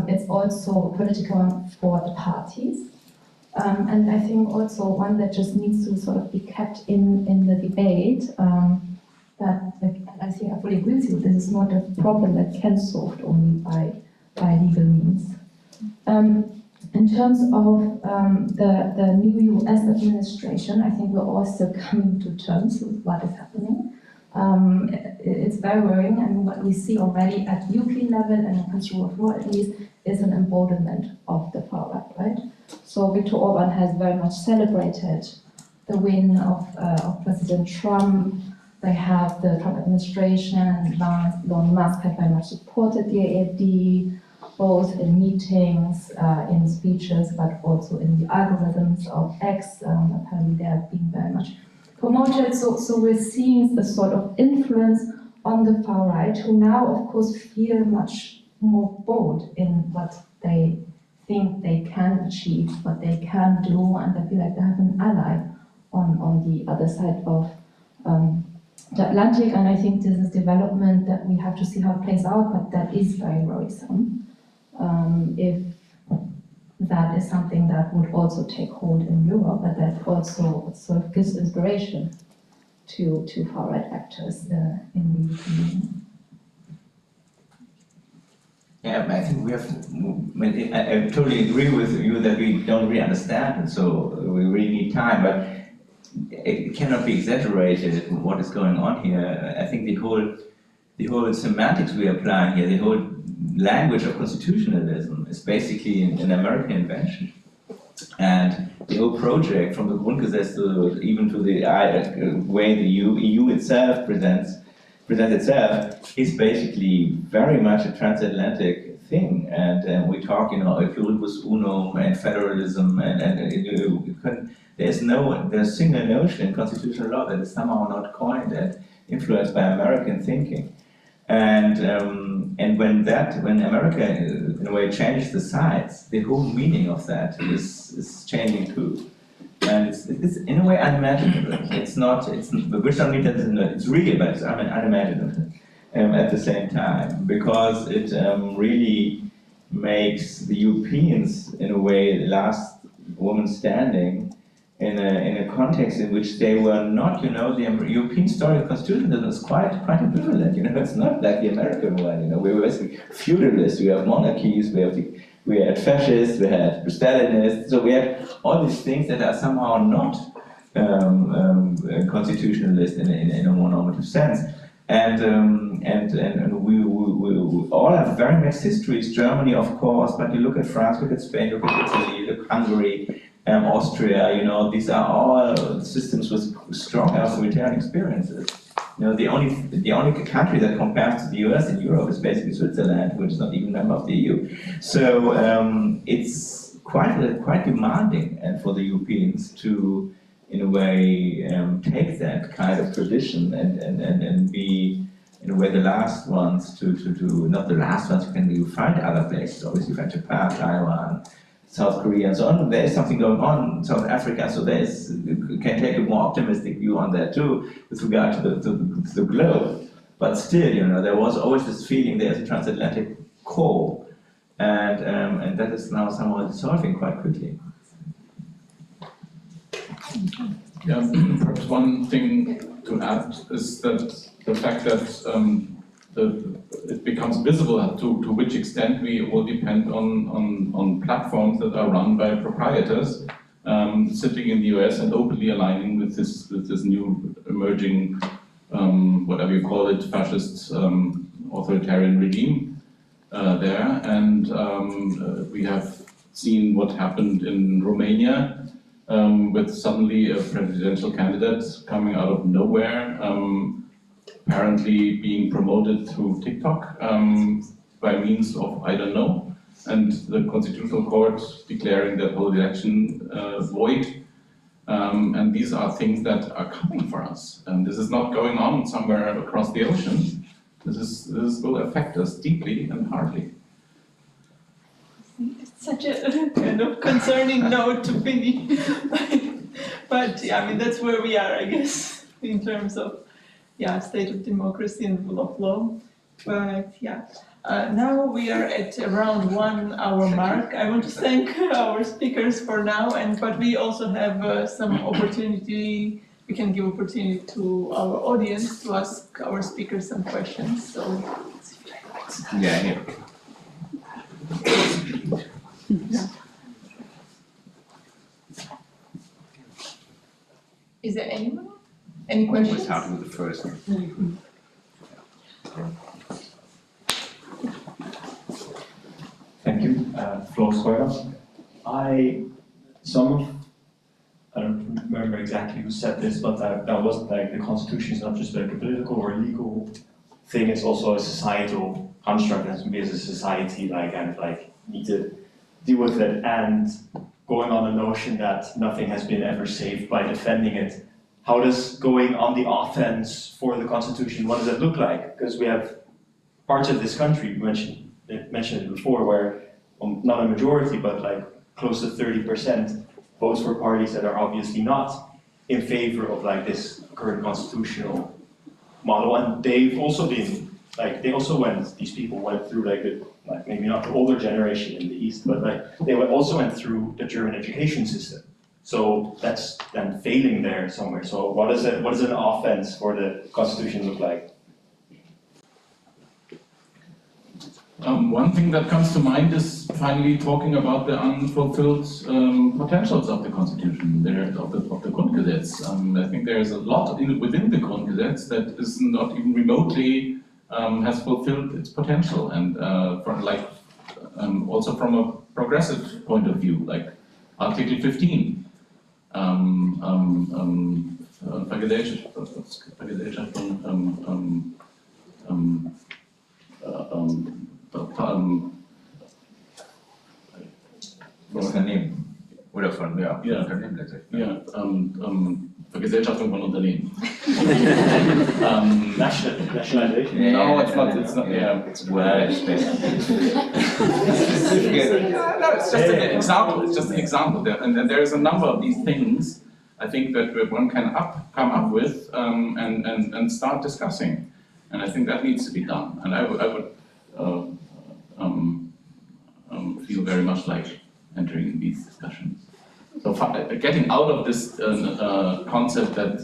it's also a political one for the parties. And I think also one that just needs to sort of be kept in the debate, that I think I fully agree with you, this is not a problem that can be solved only by legal means. In terms of the new US administration, I think we're all still coming to terms with what is happening. It's very worrying, and what we see already at European level and in consumer law at least is an emboldenment of the far right, right? So Viktor Orban has very much celebrated the win of President Trump. They have the Trump administration and Elon Musk have very much supported the AfD, both in meetings, in speeches, but also in the algorithms of X. Apparently they are being very much promoted. So we're seeing the sort of influence on the far right, who now, of course, feel much more bold in what they think they can achieve, what they can do, and they feel like they have an ally on the other side of the Atlantic. And I think this is development that we have to see how it plays out, but that is very worrisome. if that is something that would also take hold in Europe, but that also sort of gives inspiration to far-right actors in the European Union. Yeah, I think we have, I totally agree with you that we don't really understand, and so we really need time, but it cannot be exaggerated what is going on here. I think the whole semantics we apply here, the whole language of constitutionalism is basically an American invention. And the whole project, from the Grundgesetz to even to the way the EU itself presents itself, is basically very much a transatlantic thing. And we talk, pluribus unum and federalism, there's a single notion in constitutional law that is somehow not coined and influenced by American thinking. And when America in a way changes the sides, the whole meaning of that is changing too. And it's in a way unimaginable. It's real, but it's unimaginable at the same time, because it really makes the Europeans in a way the last woman standing in a context in which they were not, the European story of constitutionalism is quite ambivalent. It's not like the American one. We were basically feudalists. We have monarchies. We had fascists. We had Stalinists. So we had all these things that are somehow not constitutionalist in a more normative sense. And we all have very mixed histories. Germany, of course, but you look at France, look at Spain, look at Italy, look at Hungary. Austria, these are all systems with strong authoritarian experiences. The only country that compares to the US in Europe is basically Switzerland, which is not even a member of the EU. So it's quite demanding, and for the Europeans to, in a way, take that kind of tradition and be, in a way, the last ones to not the last ones. You find other places, obviously, you find Japan, Taiwan, South Korea and so on. There is something going on in South Africa, so you can take a more optimistic view on that too, with regard to the globe. But still, there was always this feeling there's a transatlantic core, and that is now somehow dissolving quite quickly. Yeah, perhaps one thing to add is that the fact that it becomes visible to which extent we all depend on platforms that are run by proprietors sitting in the US and openly aligning with this new emerging, whatever you call it, fascist authoritarian regime there. And we have seen what happened in Romania with suddenly a presidential candidate coming out of nowhere, apparently being promoted through TikTok by means of I don't know, and the Constitutional Court declaring that whole election void. And these are things that are coming for us, and this is not going on somewhere across the ocean. This will affect us deeply and hardly. It's such a kind of concerning note to finish, but yeah, that's where we are, I guess, in terms of state of democracy and rule of law. But now we are at around 1 hour mark. I want to thank our speakers for now, but we also have some opportunity. We can give opportunity to our audience to ask our speakers some questions. So, Yeah. Is there anyone? Any questions? We'll start with the first one. Thank you, Flo Squares. I don't remember exactly who said this, but that was like the Constitution is not just like a political or legal thing; it's also a societal construct, and we as a society need to deal with it. And going on the notion that nothing has been ever saved by defending it, how does going on the offense for the Constitution, what does it look like? Because we have parts of this country, you mentioned it before, where not a majority, but like close to 30% votes for parties that are obviously not in favor of like this current constitutional model. And they've also been, these people went through like the like maybe not the older generation in the East, but like they also went through the German education system. So that's then failing there somewhere. So what does an offense for the Constitution look like? One thing that comes to mind is finally talking about the unfulfilled potentials of the Constitution, of the Grundgesetz. I think there's a lot within the Grundgesetz that is not even remotely has fulfilled its potential, and also from a progressive point of view, like Article 15. Unternehmen. Oder von, ja, Ja. Unternehmen letztendlich. Ja, Vergesellschaftung von Unternehmen. Nationalization. No, it's not, yeah. It's well, it's No, it's just an example, it's just an example. And then there's a number of these things, I think, that one can come up with and start discussing. And I think that needs to be done. And I would feel very much like entering these discussions. So getting out of this concept that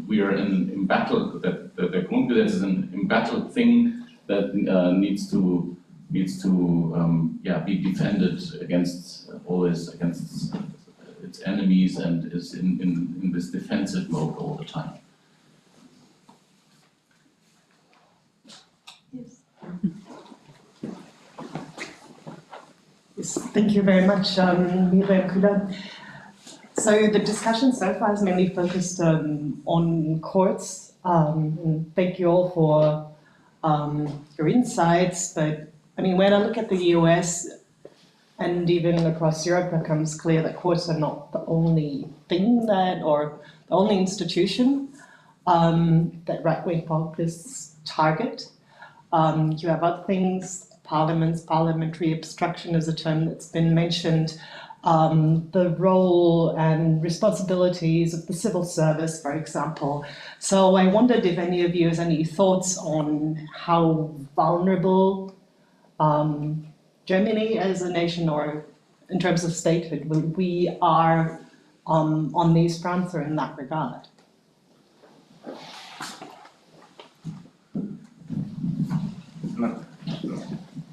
we are in battle, that the Grundgesetz is an embattled thing that needs to be defended always against its enemies, and is in this defensive mode all the time. Yes, thank you very much, Mira and Kula. So the discussion so far is mainly focused on courts. And thank you all for your insights. But I mean, when I look at the US and even across Europe, it becomes clear that courts are not the only thing or the only institution that right-wing populists target. You have other things. Parliamentary obstruction is a term that's been mentioned, the role and responsibilities of the civil service, for example. So I wondered if any of you has any thoughts on how vulnerable Germany as a nation, or in terms of statehood, we are on these fronts or in that regard.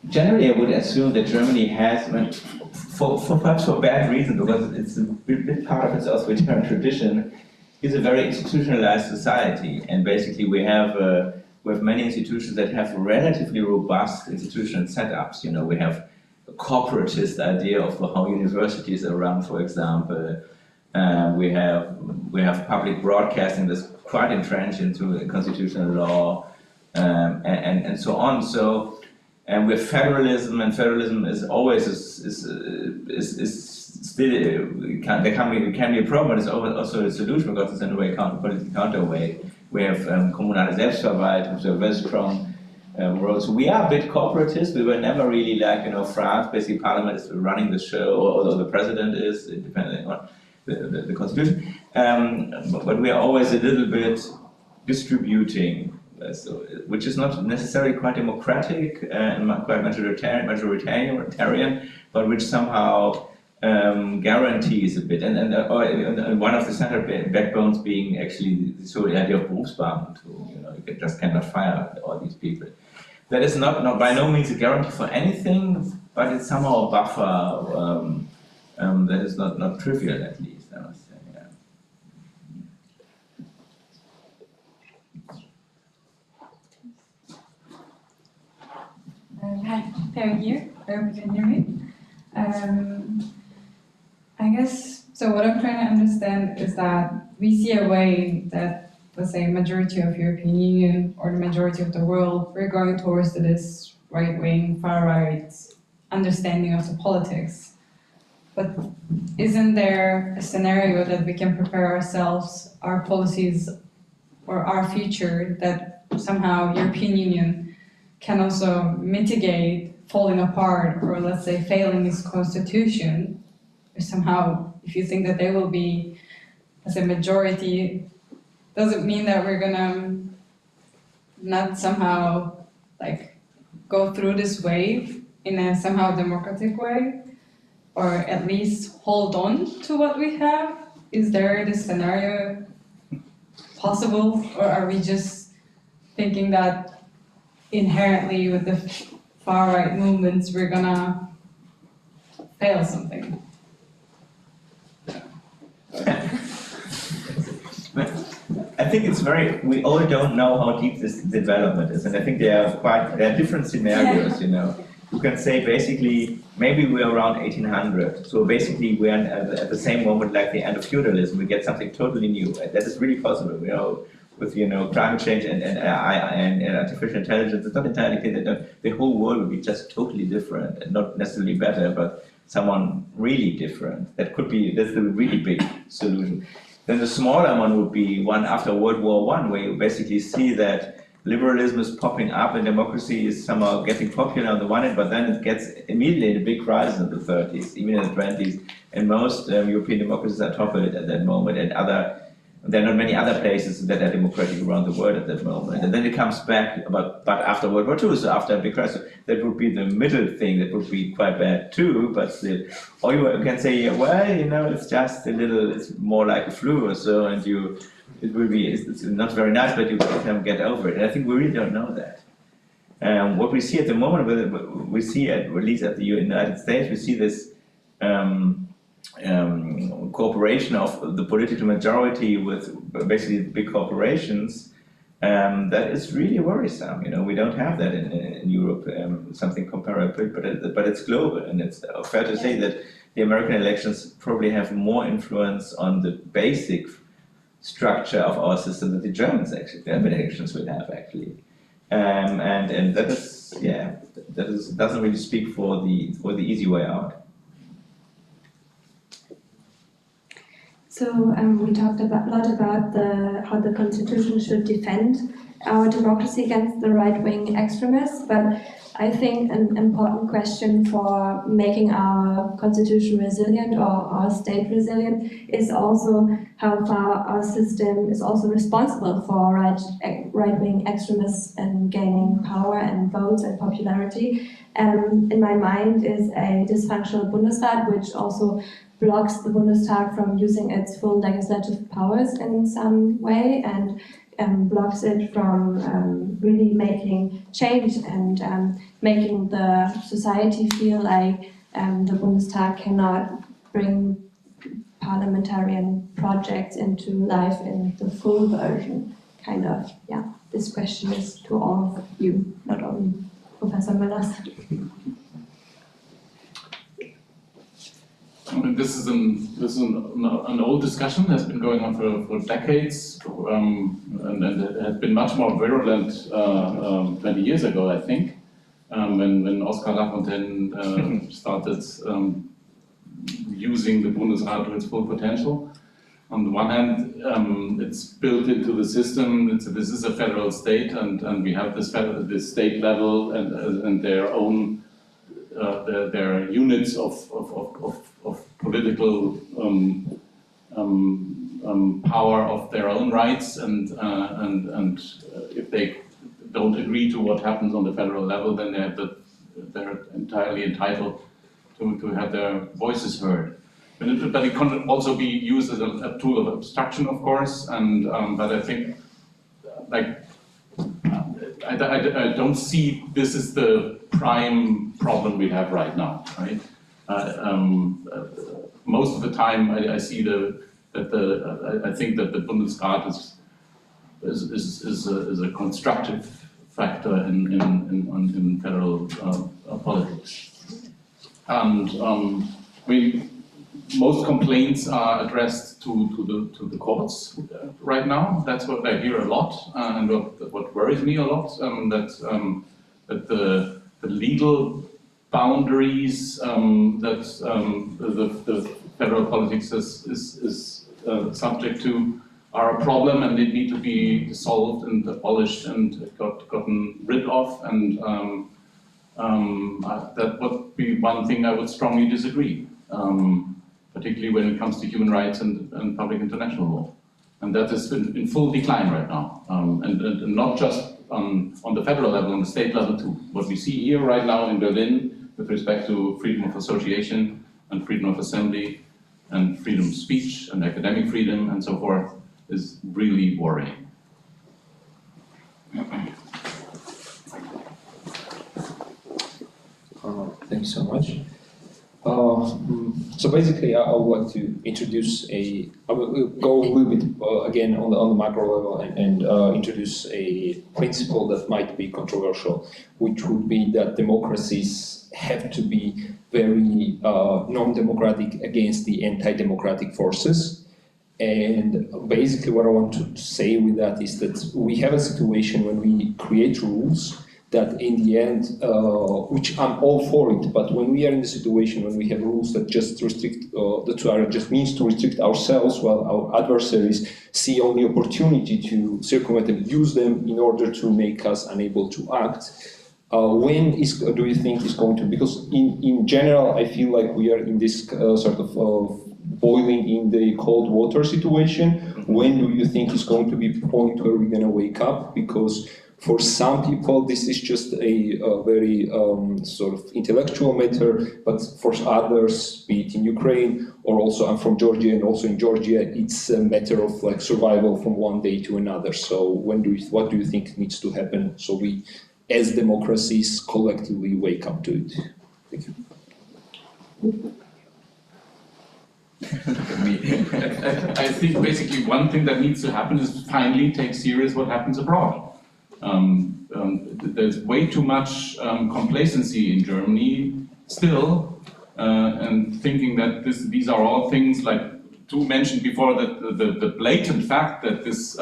Generally, I would assume that Germany has, perhaps for bad reason, because it's a big part of its authoritarian tradition, is a very institutionalized society, and basically we have many institutions that have relatively robust institutional setups. You know, we have a corporatist idea of how universities are run, for example. We have public broadcasting that's quite entrenched into constitutional law, and so on. So. And with federalism, and federalism is always still can be a problem, but it's also a solution because it's in a way political counterweight. We have kommunale Selbstverwaltung, which are very strong roles. So we are a bit corporatist. We were never really like, you know, France. Basically, Parliament is running the show, or the president is, depending on the constitution. But we are always a little bit distributing. So, which is not necessarily quite democratic and quite majoritarian, but which somehow guarantees a bit. And one of the central backbones being actually the idea of Berufsbeamtentum. You know, you just cannot fire all these people. That is not by no means a guarantee for anything, but it's somehow a buffer that is not trivial, at least, I must say. Hi, Perry here. I hope you can hear me. I guess, so what I'm trying to understand is that we see a way that, let's say, majority of European Union or the majority of the world, we're going towards this right-wing, far-right understanding of the politics. But isn't there a scenario that we can prepare ourselves, our policies, or our future that somehow European Union can also mitigate falling apart, or let's say failing its constitution, or somehow if you think that there will be as a majority, does it mean that we're gonna not somehow like go through this wave in a somehow democratic way, or at least hold on to what we have? Is there this scenario possible, or are we just thinking that inherently with the far-right movements we're gonna fail something? I think it's we all don't know how deep this development is, and I think there are different scenarios, you know. You can say basically, maybe we're around 1800, so basically we're at the same moment like the end of feudalism, we get something totally new. That is really possible, you know, with, you know, climate change and AI and artificial intelligence. It's not entirely clear that the whole world will be just totally different, and not necessarily better, but someone really different. That's the really big solution. Then the smaller one would be one after World War I, where you basically see that liberalism is popping up and democracy is somehow getting popular on the one hand, but then it gets immediately a big crisis in the 30s, even in the 20s, and most European democracies are toppled at that moment, and there are not many other places that are democratic around the world at that moment. And then it comes back, but after World War II, so after a big crisis, that would be the middle thing, that would be quite bad too, but still. Or you can say, well, you know, it's just it's more like a flu or so, and it's not very nice, but you can get over it. And I think we really don't know that. What we see at the moment, we see at least at the United States, we see this cooperation of the political majority with basically big corporations, that is really worrisome. You know, we don't have that in Europe, something comparable, but it's global, and it's fair to say that the American elections probably have more influence on the basic structure of our system than the Germans actually, the elections will have actually. And that is, doesn't really speak for the easy way out. So we talked a lot about how the constitution should defend our democracy against the right-wing extremists, but I think an important question for making our constitution resilient or our state resilient is also how far our system is also responsible for right-wing extremists and gaining power and votes and popularity. In my mind is a dysfunctional Bundesrat, which also blocks the Bundestag from using its full legislative powers in some way, and blocks it from really making change and making the society feel like the Bundestag cannot bring parliamentarian projects into life in the full version, kind of. Yeah, this question is to all of you, not only Professor Müllers. I mean, this is an old discussion, has been going on for decades, and it has been much more virulent 20 years ago, I think, when Oscar Lafontaine started using the Bundesrat to its full potential. On the one hand, it's built into the system. This is a federal state, and we have this state level and their own their units of political power of their own rights, and if they don't agree to what happens on the federal level, then they're entirely entitled to have their voices heard. But it can also be used as a tool of obstruction, of course, but I think, like, I don't see this is the prime problem we have right now, right? Most of the time, I see I think that the Bundesrat is a constructive factor in federal politics, and most complaints are addressed to the courts right now. That's what I hear a lot, and what worries me a lot, that the legal boundaries that the federal politics is subject to are a problem, and they need to be solved and abolished and gotten rid of, and that would be one thing I would strongly disagree, particularly when it comes to human rights and public international law. And that is in full decline right now, and not just on the federal level, on the state level too. What we see here right now in Berlin with respect to freedom of association and freedom of assembly and freedom of speech and academic freedom and so forth is really worrying. Thank you so much. So basically, I would like to introduce I will go a little bit again on the macro level and introduce a principle that might be controversial, which would be that democracies have to be very non-democratic against the anti-democratic forces. And basically, what I want to say with that is that we have a situation when we create rules that in the end, which I'm all for it, but when we are in the situation when we have rules that just restrict, that are just means to restrict ourselves while our adversaries see only opportunity to circumvent and use them in order to make us unable to act, do you think is going to, because in general I feel like we are in this sort of boiling in the cold water situation. When do you think is going to be the point where we're going to wake up? Because for some people, this is just a very sort of intellectual matter, but for others, be it in Ukraine or also I'm from Georgia, and also in Georgia, it's a matter of like survival from one day to another. So what do you think needs to happen so we, as democracies, collectively wake up to it? Thank you. I think basically one thing that needs to happen is finally take serious what happens abroad. There's way too much complacency in Germany still, and thinking that these are all things like Tu mentioned before, that the blatant fact that this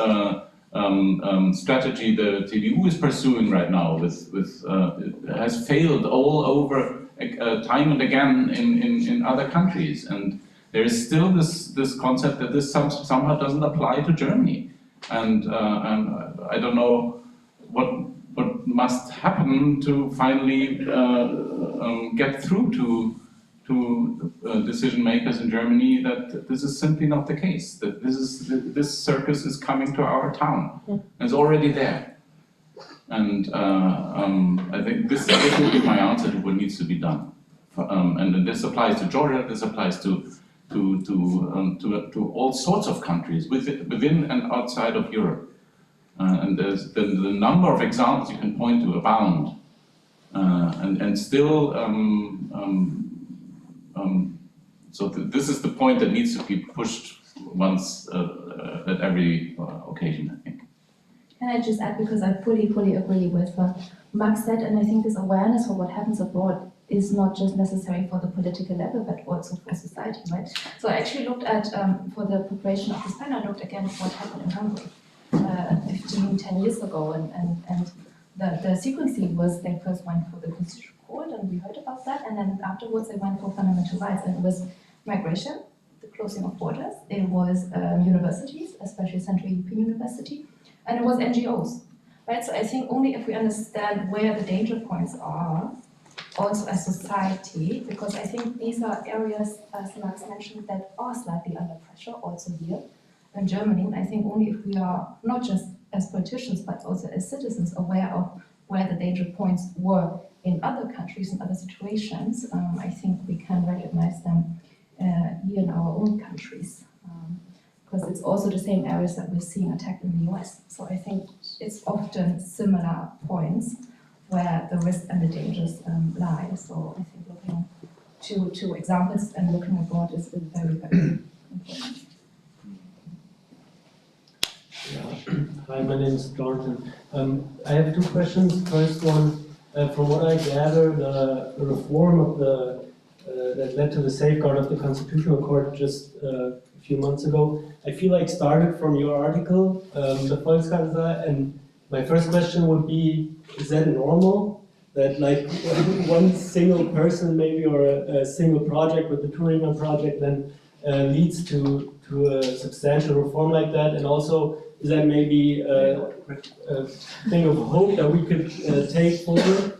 strategy the CDU is pursuing right now has failed all over time and again in other countries, and there is still this concept that this somehow doesn't apply to Germany, and I don't know what must happen to finally get through to decision makers in Germany that this is simply not the case, that this circus is coming to our town, and it's already there. And I think this will be my answer to what needs to be done. And this applies to Georgia, this applies to all sorts of countries within and outside of Europe. And there's the number of examples you can point to abound, and still, so this is the point that needs to be pushed once at every occasion, I think. Can I just add, because I fully agree with what Max said, and I think this awareness for what happens abroad is not just necessary for the political level, but also for society, right? So I actually looked at, for the preparation of this panel, I looked again at what happened in Hungary 10 years ago, and the sequencing was they first went for the Constitutional Court, and we heard about that, and then afterwards they went for fundamental rights, and it was migration, the closing of borders, it was universities, especially Central European University, and it was NGOs, right? So I think only if we understand where the danger points are, also as society, because I think these are areas, as Max mentioned, that are slightly under pressure also here in Germany. And I think only if we are, not just as politicians, but also as citizens, aware of where the danger points were in other countries and other situations, I think we can recognize them here in our own countries. Because it's also the same areas that we're seeing attacked in the US. So I think it's often similar points where the risk and the dangers lie. So I think looking to examples and looking abroad is very, very important. Yeah. Hi, my name is Jonathan. I have two questions. First one, from what I gather, the reform of that led to the safeguard of the Constitutional Court just a few months ago, I feel like started from your article, the Volkskanzler, and my first question would be, is that normal? That like one single person maybe, or a single project with the Turing project then leads to a substantial reform like that? And also, is that maybe a thing of hope that we could take forward?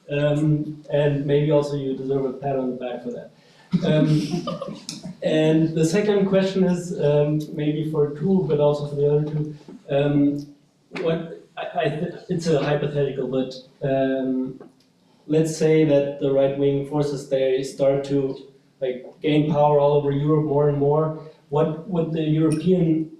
And maybe also you deserve a pat on the back for that. And the second question is maybe for two, but also for the other two. It's a hypothetical, but let's say that the right-wing forces, they start to like gain power all over Europe more and more, what would the European,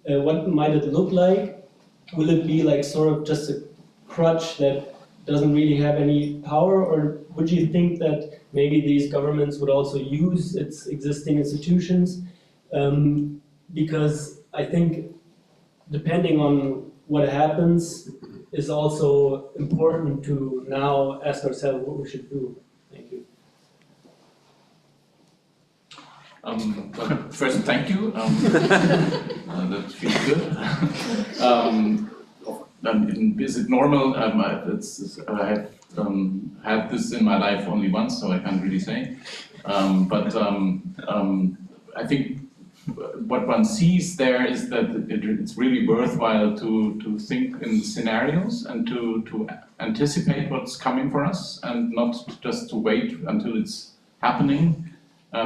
what might it look like? Will it be like sort of just a crutch that doesn't really have any power, or would you think that maybe these governments would also use its existing institutions? Because I think depending on what happens is also important to now ask ourselves what we should do. Thank you. Well, first, thank you. That feels good. Is it normal? I have had this in my life only once, so I can't really say. But I think what one sees there is that it's really worthwhile to think in scenarios and to anticipate what's coming for us, and not just to wait until it's happening.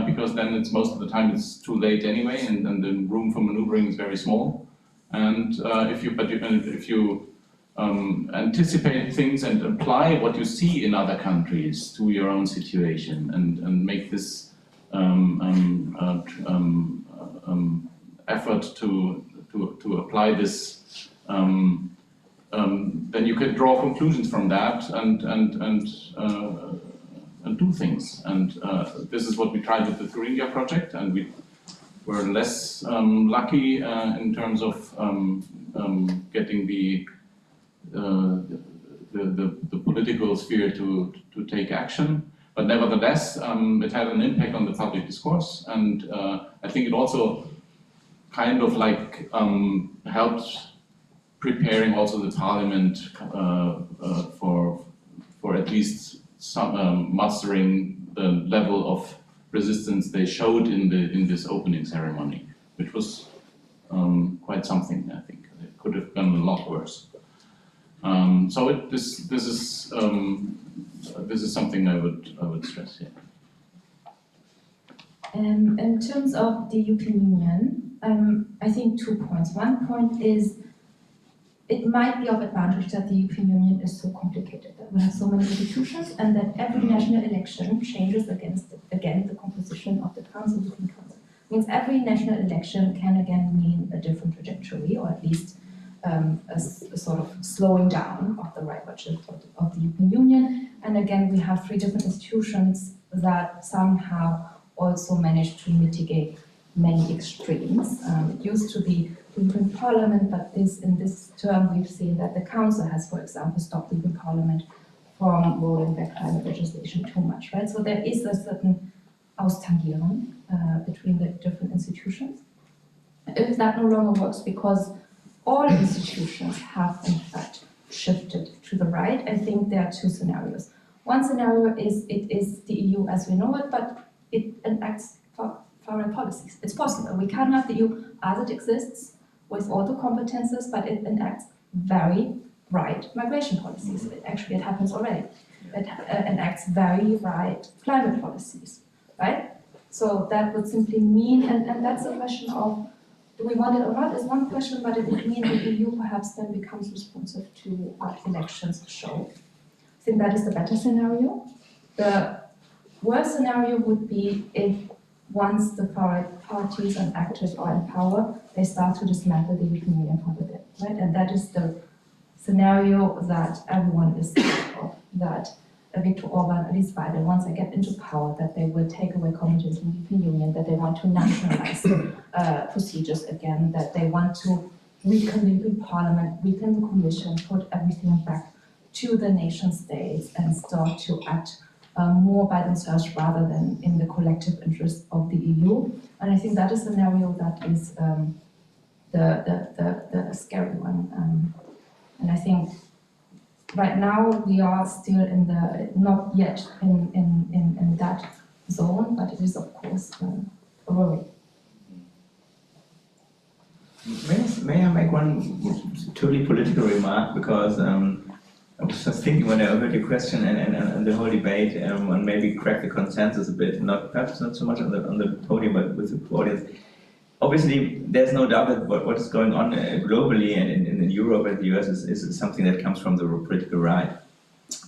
Because then it's most of the time it's too late anyway, and the room for maneuvering is very small. And if you anticipate things and apply what you see in other countries to your own situation, and make this effort to apply this, then you can draw conclusions from that and do things. And this is what we tried with the Thuringia project, and we were less lucky in terms of getting the political sphere to take action. But nevertheless, it had an impact on the public discourse, and I think it also kind of like helped preparing also the parliament for at least some mastering the level of resistance they showed in this opening ceremony, which was quite something. I think it could have been a lot worse. So this is something I would stress here. In terms of the European Union, I think 2 points. One point is it might be of advantage that the European Union is so complicated, that we have so many institutions, and that every national election changes again the composition of the Council, European Council. Means every national election can again mean a different trajectory, or at least a sort of slowing down of the right budget of the European Union. And again, we have 3 different institutions that somehow also manage to mitigate many extremes. It used to be the European Parliament, but in this term we've seen that the Council has, for example, stopped the European Parliament from rolling back climate legislation too much, right? So there is a certain Austangieren between the different institutions. If that no longer works because all institutions have in fact shifted to the right, I think there are 2 scenarios. One scenario is it is the EU as we know it, but it enacts foreign policies. It's possible. We can have the EU as it exists with all the competences, but it enacts very right migration policies. Actually, it happens already. It enacts very right climate policies, right? So that would simply mean, and that's a question of do we want it or not is one question, but it would mean the EU perhaps then becomes responsive to what elections show. I think that is the better scenario. The worst scenario would be if once the far right parties and actors are in power, they start to dismantle the European Union from within, right? And that is the scenario that everyone is scared of, that Viktor Orban, at least Biden, once they get into power, that they will take away competence from the European Union, that they want to nationalize procedures again, that they want to weaken the European Parliament, weaken the Commission, put everything back to the nation states and start to act more by themselves rather than in the collective interest of the EU. And I think that is a scenario that is the scary one. And I think right now we are still in the, not yet in that zone, but it is of course a worry. May I make one totally political remark, because I was just thinking when I heard your question and the whole debate, and maybe crack the consensus a bit, perhaps not so much on the podium, but with the audience. Obviously, there's no doubt that what is going on globally and in Europe and the US is something that comes from the political right.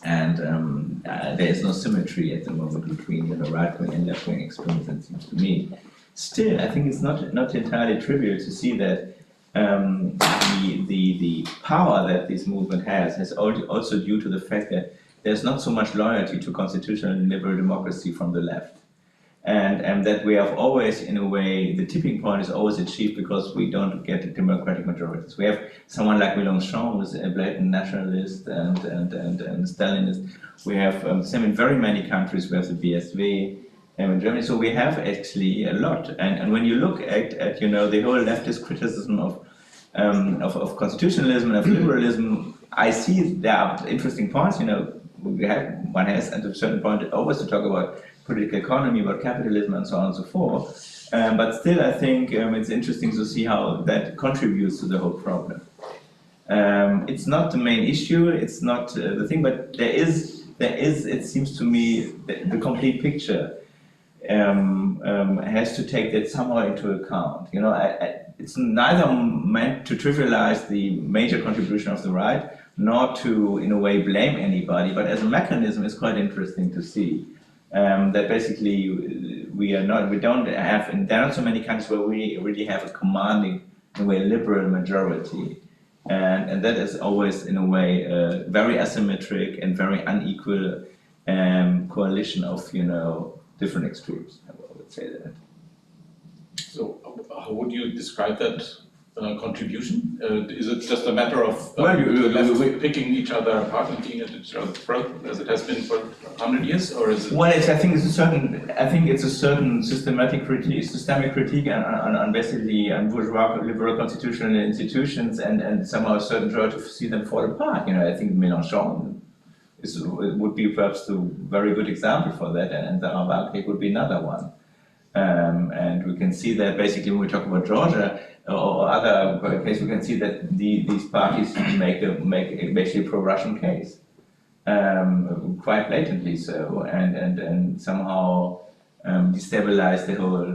there is no symmetry at the moment between right-wing and left-wing extremism, it seems to me. Still, I think it's not entirely trivial to see that the power that this movement has also due to the fact that there's not so much loyalty to constitutional and liberal democracy from the left. And that we have always, in a way, the tipping point is always achieved because we don't get the democratic majorities. We have someone like Mélenchon, who's a blatant nationalist and Stalinist. We have same in very many countries. We have the BSV in Germany. So we have actually a lot. And when you look at the whole leftist criticism of constitutionalism and of liberalism, I see there are interesting points. One has at a certain point always to talk about political economy, about capitalism, and so on and so forth. But still, I think it's interesting to see how that contributes to the whole problem. It's not the main issue, it's not the thing, but there is, it seems to me, the complete picture has to take that somehow into account. It's neither meant to trivialize the major contribution of the right, nor to, in a way, blame anybody, but as a mechanism, it's quite interesting to see. That basically there are not so many countries where we really have a commanding, in a way, liberal majority. And that is always, in a way, a very asymmetric and very unequal coalition of, different extremes, I would say that. So how would you describe that contribution? Is it just a matter of picking each other apart and looking at each other's throat, as it has been for 100 years, or is it? Well, I think it's a certain systemic critique on basically on bourgeois liberal constitutional institutions and somehow a certain try to see them fall apart. I think Mélenchon would be perhaps a very good example for that, and the Arabak would be another one. And we can see that basically when we talk about Georgia or other cases, we can see that these parties make basically a pro-Russian case, quite blatantly so, and somehow destabilize the whole,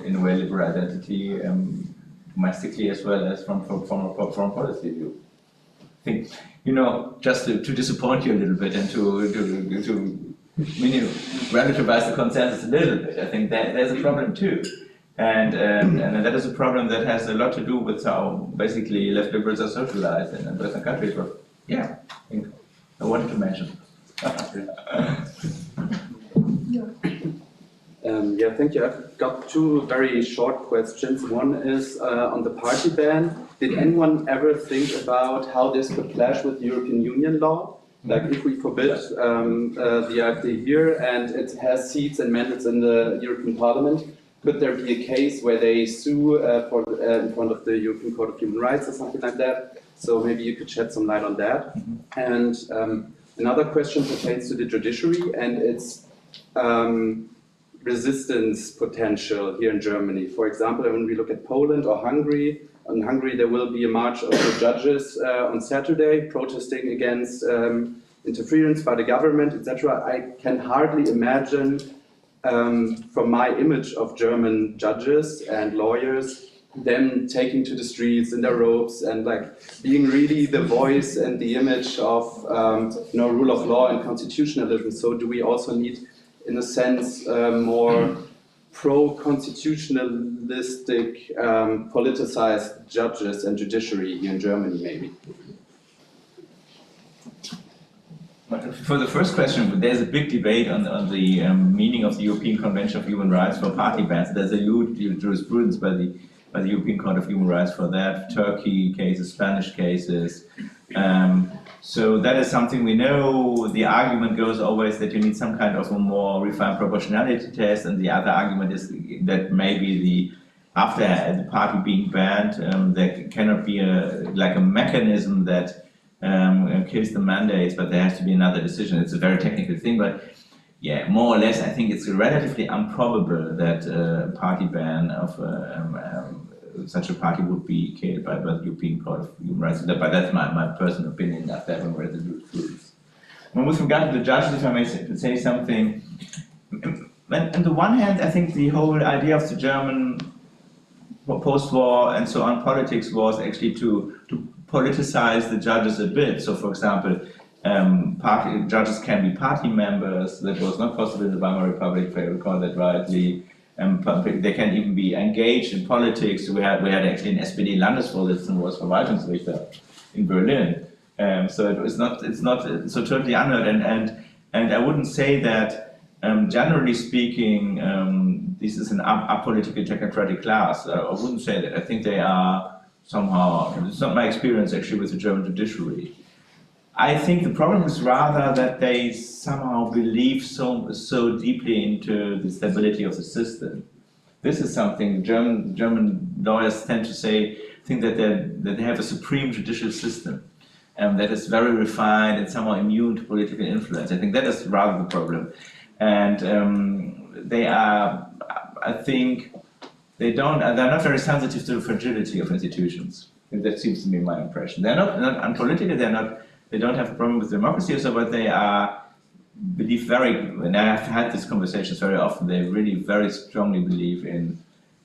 in a way, liberal identity domestically as well as from a foreign policy view. I think, just to disappoint you a little bit and to relativize the consensus a little bit. I think that there's a problem too, and that is a problem that has a lot to do with how basically left liberals are socialized in Western countries. But yeah, I wanted to mention. Yeah, thank you. I've got two very short questions. One is on the party ban. Did anyone ever think about how this could clash with European Union law? Like if we forbid the AfD here and it has seats and mandates in the European Parliament, could there be a case where they sue in front of the European Court of Human Rights or something like that? So maybe you could shed some light on that. And another question pertains to the judiciary and its resistance potential here in Germany. For example, when we look at Poland or Hungary, in Hungary there will be a march of the judges on Saturday protesting against interference by the government, etc. I can hardly imagine from my image of German judges and lawyers them taking to the streets in their robes and being really the voice and the image of rule of law and constitutionalism. So do we also need, in a sense, more pro-constitutionalistic, politicized judges and judiciary here in Germany, maybe? For the first question, there's a big debate on the meaning of the European Convention of Human Rights for party bans. There's a huge jurisprudence by the European Court of Human Rights for that, Turkey cases, Spanish cases. So that is something we know. The argument goes always that you need some kind of a more refined proportionality test, and the other argument is that maybe after the party being banned, there cannot be a mechanism that kills the mandates, but there has to be another decision. It's a very technical thing, but yeah, more or less, I think it's relatively improbable that a party ban of such a party would be killed by the European Court of Human Rights. But that's my personal opinion after having read the jurisprudence. With regard to the judges, if I may say something, on the one hand, I think the whole idea of the German post-war and so on politics was actually to politicize the judges a bit. So, for example, Judges can be party members. That was not possible in the Weimar Republic, if I recall that rightly. They can even be engaged in politics. We had actually an SPD Landesvorsitzender was Verwaltungsrichter in Berlin. So it's not so totally unheard. And I wouldn't say that generally speaking this is an apolitical technocratic class. I wouldn't say that. I think they are somehow. It's not my experience actually with the German judiciary. I think the problem is rather that they somehow believe so deeply into the stability of the system. This is something German lawyers tend to say, think that they have a supreme judicial system that is very refined and somehow immune to political influence. I think that is rather the problem. And they are, I think, they're not very sensitive to the fragility of institutions. That seems to be my impression. They're not unpolitical, they don't have a problem with democracy or so, but they believe very, and I have had these conversations very often, they really very strongly believe in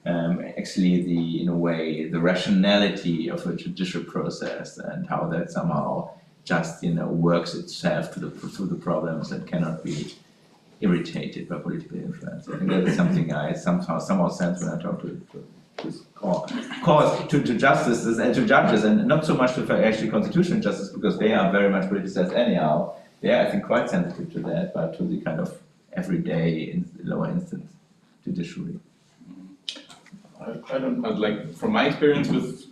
actually in a way, the rationality of a judicial process and how that somehow just, works itself through the problems and cannot be irritated by political influence. I think that is something I somehow sense when I talk to justices and to judges, and not so much to actually constitutional justice, because they are very much politicized anyhow. They are, I think, quite sensitive to that, but to the kind of everyday lower instance judiciary. I don't know, like from my experience with,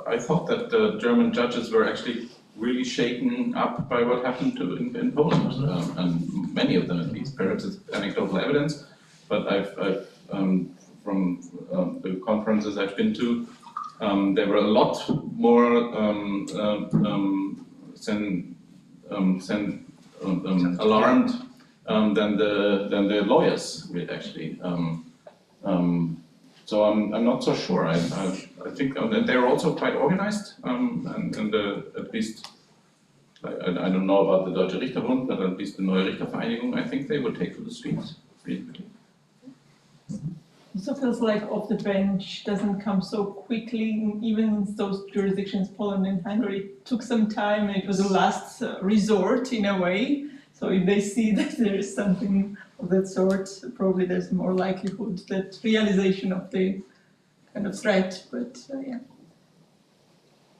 I thought that the German judges were actually really shaken up by what happened in Poland, and many of them at least. Perhaps it's anecdotal evidence, but I've from the conferences I've been to, they were a lot more alarmed than the lawyers actually. So I'm not so sure. I think they're also quite organized, and at least I don't know about the Deutsche Richterbund, but at least the Neue Richtervereinigung, I think they would take to the streets reasonably. Also feels like off the bench doesn't come so quickly. Even in those jurisdictions, Poland and Hungary, took some time. It was a last resort in a way. So if they see that there is something of that sort, probably there's more likelihood that realization of the kind of threat. But yeah.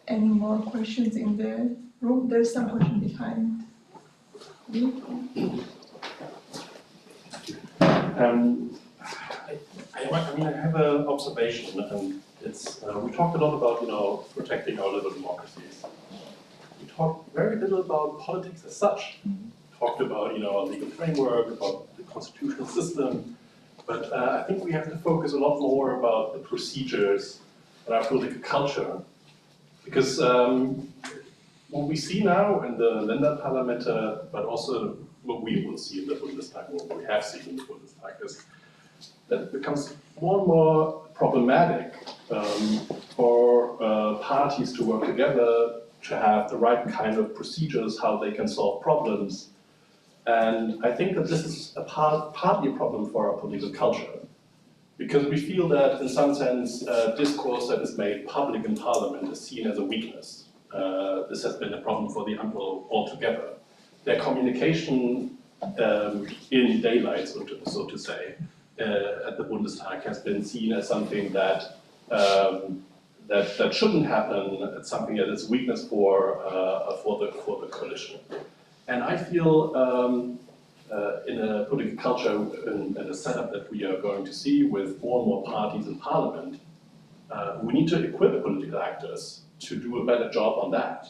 Any more questions in the room? There's some question behind. I have an observation, and it's we talked a lot about protecting our liberal democracies. We talked very little about politics as such. Talked about legal framework, about the constitutional system, but I think we have to focus a lot more about the procedures and our political culture, because what we see now in the Länderparlamente, but also what we will see in the Bundestag, what we have seen in the Bundestag, is that it becomes more and more problematic for parties to work together, to have the right kind of procedures, how they can solve problems. And I think that this is partly a problem for our political culture, because we feel that in some sense discourse that is made public in parliament is seen as a weakness. This has been a problem for the Ampel altogether. Their communication in daylight, so to say, at the Bundestag has been seen as something that that shouldn't happen. It's something that is weakness for the coalition. And I feel in a political culture and a setup that we are going to see with more and more parties in parliament, we need to equip political actors to do a better job on that.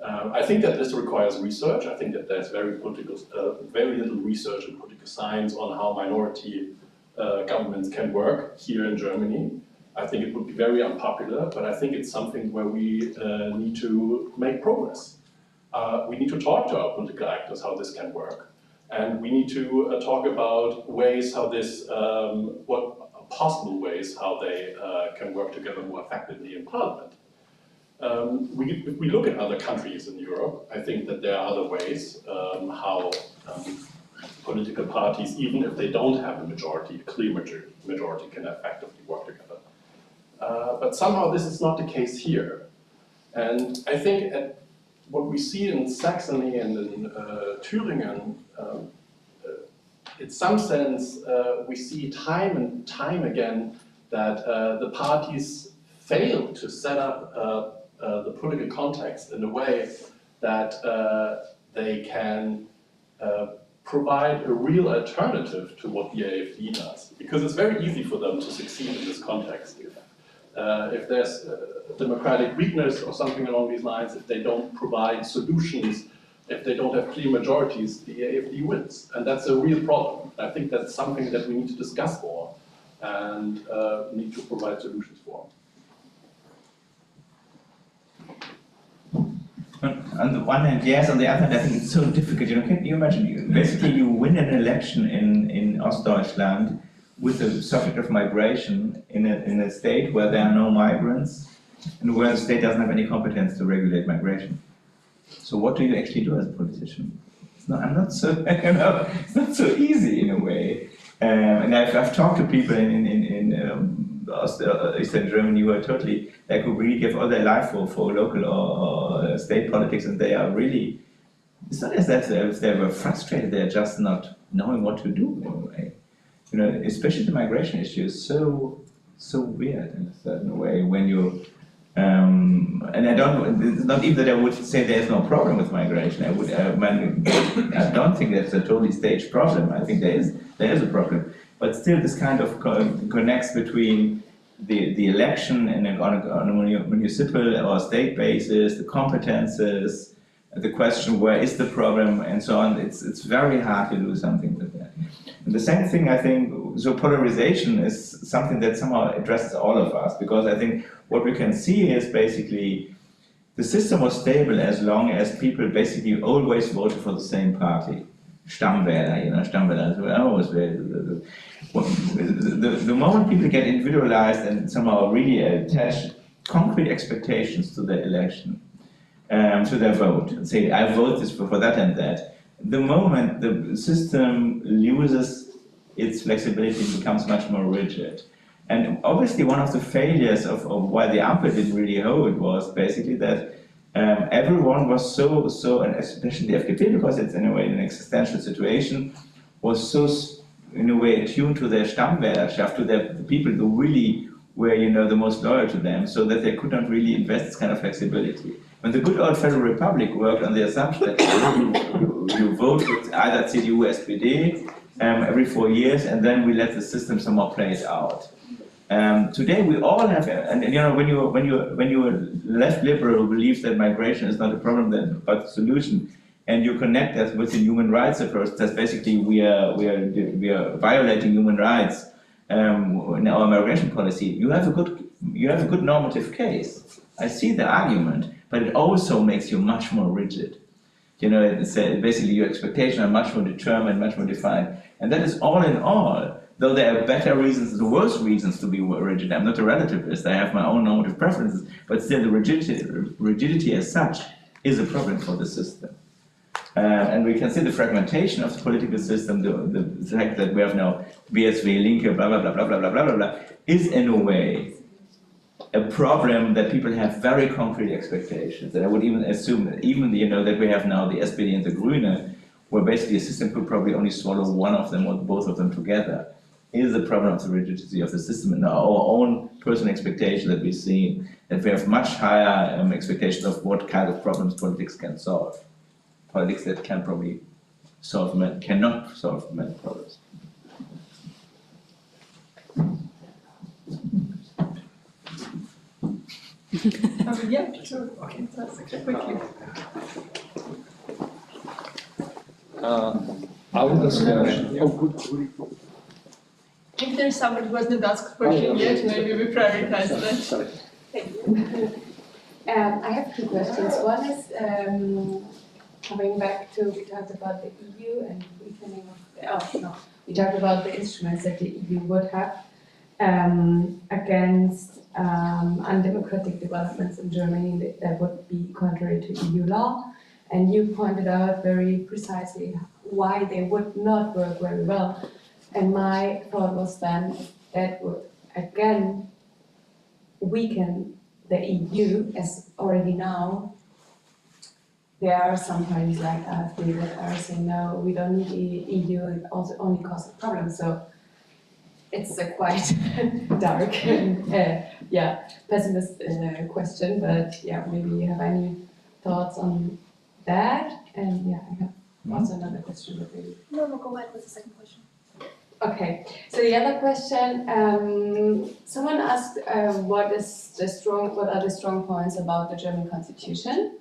I think that this requires research. I think that there's very little research in political science on how minority governments can work here in Germany. I think it would be very unpopular, but I think it's something where we need to make progress. We need to talk to our political actors how this can work. And we need to talk about ways how this, what possible ways how they can work together more effectively in parliament. If we look at other countries in Europe, I think that there are other ways how political parties, even if they don't have a majority, a clear majority, can effectively work together. But somehow this is not the case here. And I think what we see in Saxony and in Thüringen, in some sense, we see time and time again that the parties fail to set up the political context in a way that they can provide a real alternative to what the AfD does. Because it's very easy for them to succeed in this context. If there's democratic weakness or something along these lines, if they don't provide solutions, if they don't have clear majorities, the AfD wins. And that's a real problem. I think that's something that we need to discuss more and need to provide solutions for. On the one hand, yes. On the other hand, I think it's so difficult. Can you imagine? Basically, you win an election in Ostdeutschland with the subject of migration in a state where there are no migrants and where the state doesn't have any competence to regulate migration. So what do you actually do as a politician? It's not so easy in a way. And I've talked to people in Eastern Germany who are totally, who really give all their life for local or state politics, and they are really, it's not as if they were frustrated, they're just not knowing what to do in a way. Especially the migration issue is so weird in a certain way when you, and it's not even that I would say there's no problem with migration. I don't think that's a totally staged problem. I think there is a problem. But still, this kind of connects between the election and on a municipal or state basis, the competences, the question where is the problem, and so on. It's very hard to do something with that. And the same thing, I think, so polarization is something that somehow addresses all of us, because I think what we can see is basically the system was stable as long as people basically always voted for the same party. Stammwähler, Stammwähler, always the moment people get individualized and somehow really attach concrete expectations to their election, to their vote, and say, I vote this for that and that, the moment the system loses its flexibility, it becomes much more rigid. And obviously one of the failures of why the Ampel didn't really hold was basically that everyone was so, and especially the FDP, because it's in a way an existential situation, was so in a way attuned to their Stammwählerschaft, to the people who really were the most loyal to them, so that they could not really invest this kind of flexibility. When the good old Federal Republic worked on the assumption that you vote with either CDU or SPD every 4 years, and then we let the system somehow play it out. Today we all have, and when you're left liberal who believes that migration is not a problem but a solution, and you connect that with the human rights approach, that's basically we are violating human rights in our migration policy. You have a good normative case. I see the argument, but it also makes you much more rigid. It's basically your expectations are much more determined, much more defined, and that is all in all. Though there are better reasons, the worst reasons to be rigid. I'm not a relativist, I have my own normative preferences, but still the rigidity as such is a problem for the system. And we can see the fragmentation of the political system, the fact that we have now BSW, Linke, blah, blah, blah, blah, blah, blah, blah, blah, is in a way a problem that people have very concrete expectations. And I would even assume that that we have now the SPD and the Grüne, where basically a system could probably only swallow one of them or both of them together, is the problem of the rigidity of the system and our own personal expectation that we see, that we have much higher expectations of what kind of problems politics can solve. Politics that can probably cannot solve many problems. Yeah, sure. Okay, quickly. I would assume. If there's somebody who hasn't asked a question yet, maybe we prioritize that. Thank you. I have two questions. One is coming back to, we talked about the EU and weakening of, we talked about the instruments that the EU would have against undemocratic developments in Germany that would be contrary to EU law. And you pointed out very precisely why they would not work very well. And my thought was then that would again weaken the EU, as already now there are some parties like AfD that are saying, no, we don't need EU, it also only causes problems. So it's a quite dark and pessimist question, but yeah, maybe you have any thoughts on that? And yeah, I have also another question. But maybe. No, go ahead with the second question. Okay, so the other question, someone asked what are the strong points about the German constitution?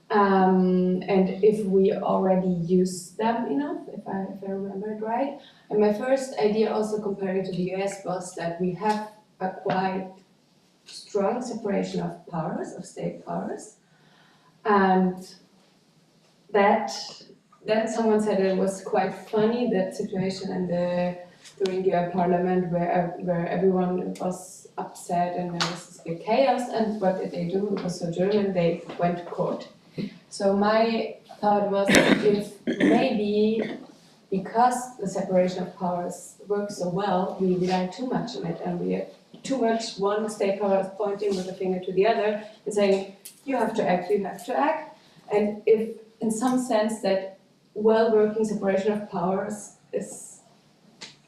And if we already use them enough, if I remember it right. And my first idea also comparing to the US was that we have a quite strong separation of powers, of state powers. And that, then someone said it was quite funny, that situation during the parliament where everyone was upset and there was this big chaos, and what did they do? It was so German, they went to court. So my thought was if maybe because the separation of powers works so well, we rely too much on it and we are too much one state power pointing with a finger to the other and saying, you have to act, you have to act. And if in some sense that well-working separation of powers is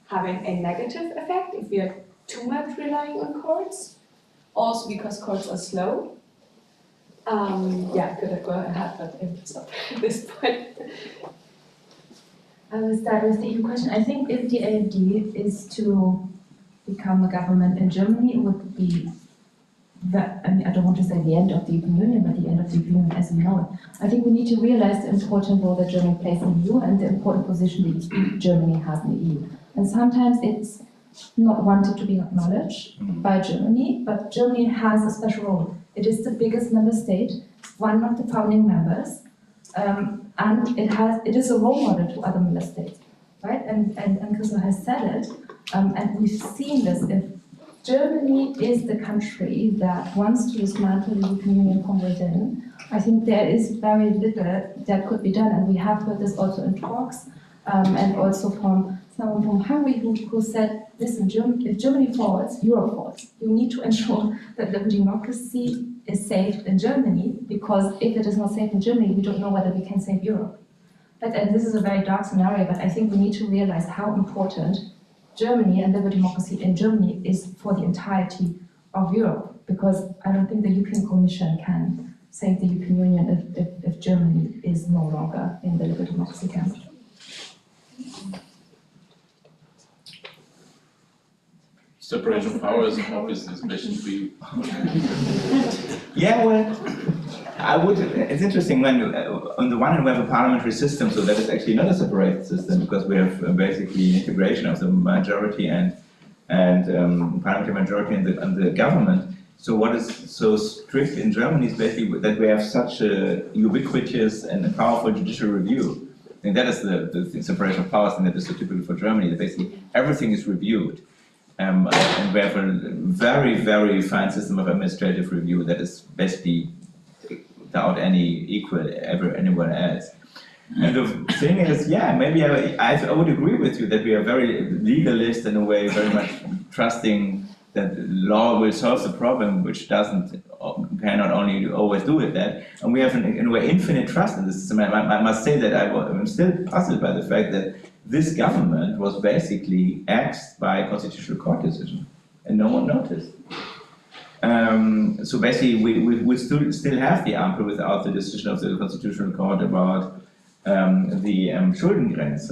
having a negative effect, if we are too much relying on courts, also because courts are slow. Could I go ahead, but at this point. I will start with the EU question. I think if the AfD is to become a government in Germany, it would be, I don't want to say the end of the European Union, but the end of the European Union as we know it. I think we need to realize the important role that Germany plays in the EU and the important position that Germany has in the EU. And sometimes it's not wanted to be acknowledged by Germany, but Germany has a special role. It is the biggest member state, one of the founding members, and it is a role model to other member states, right? And Christoph has said it, and we've seen this. If Germany is the country that wants to dismantle the European Union from within, I think there is very little that could be done, and we have heard this also in talks, and also from someone from Hungary who said, listen, if Germany falls, Europe falls. You need to ensure that the democracy is safe in Germany, because if it is not safe in Germany, we don't know whether we can save Europe. And this is a very dark scenario, but I think we need to realize how important Germany and liberal democracy in Germany is for the entirety of Europe, because I don't think the European Commission can save the European Union if Germany is no longer in the liberal democracy camp. Separation of powers, obviously, especially for you. Yeah, well, it's interesting when, on the one hand, we have a parliamentary system, so that is actually not a separated system, because we have basically integration of the majority and parliamentary majority and the government. So what is so strict in Germany is basically that we have such a ubiquitous and a powerful judicial review. I think that is the separation of powers, and that is so typical for Germany, that basically everything is reviewed. And we have a very, very fine system of administrative review that is basically without any equal anywhere else. And the thing is, yeah, maybe I would agree with you that we are very legalist in a way, very much trusting that law will solve the problem, which cannot only always do with that. And we have, in a way, infinite trust in the system. I must say that I'm still puzzled by the fact that this government was basically axed by a constitutional court decision, and no one noticed. So basically, we still have the Ampel without the decision of the constitutional court about the Schuldengrenze.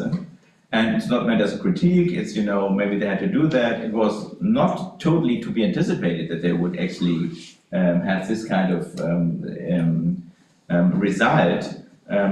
And it's not meant as a critique, it's, maybe they had to do that. It was not totally to be anticipated that they would actually have this kind of result,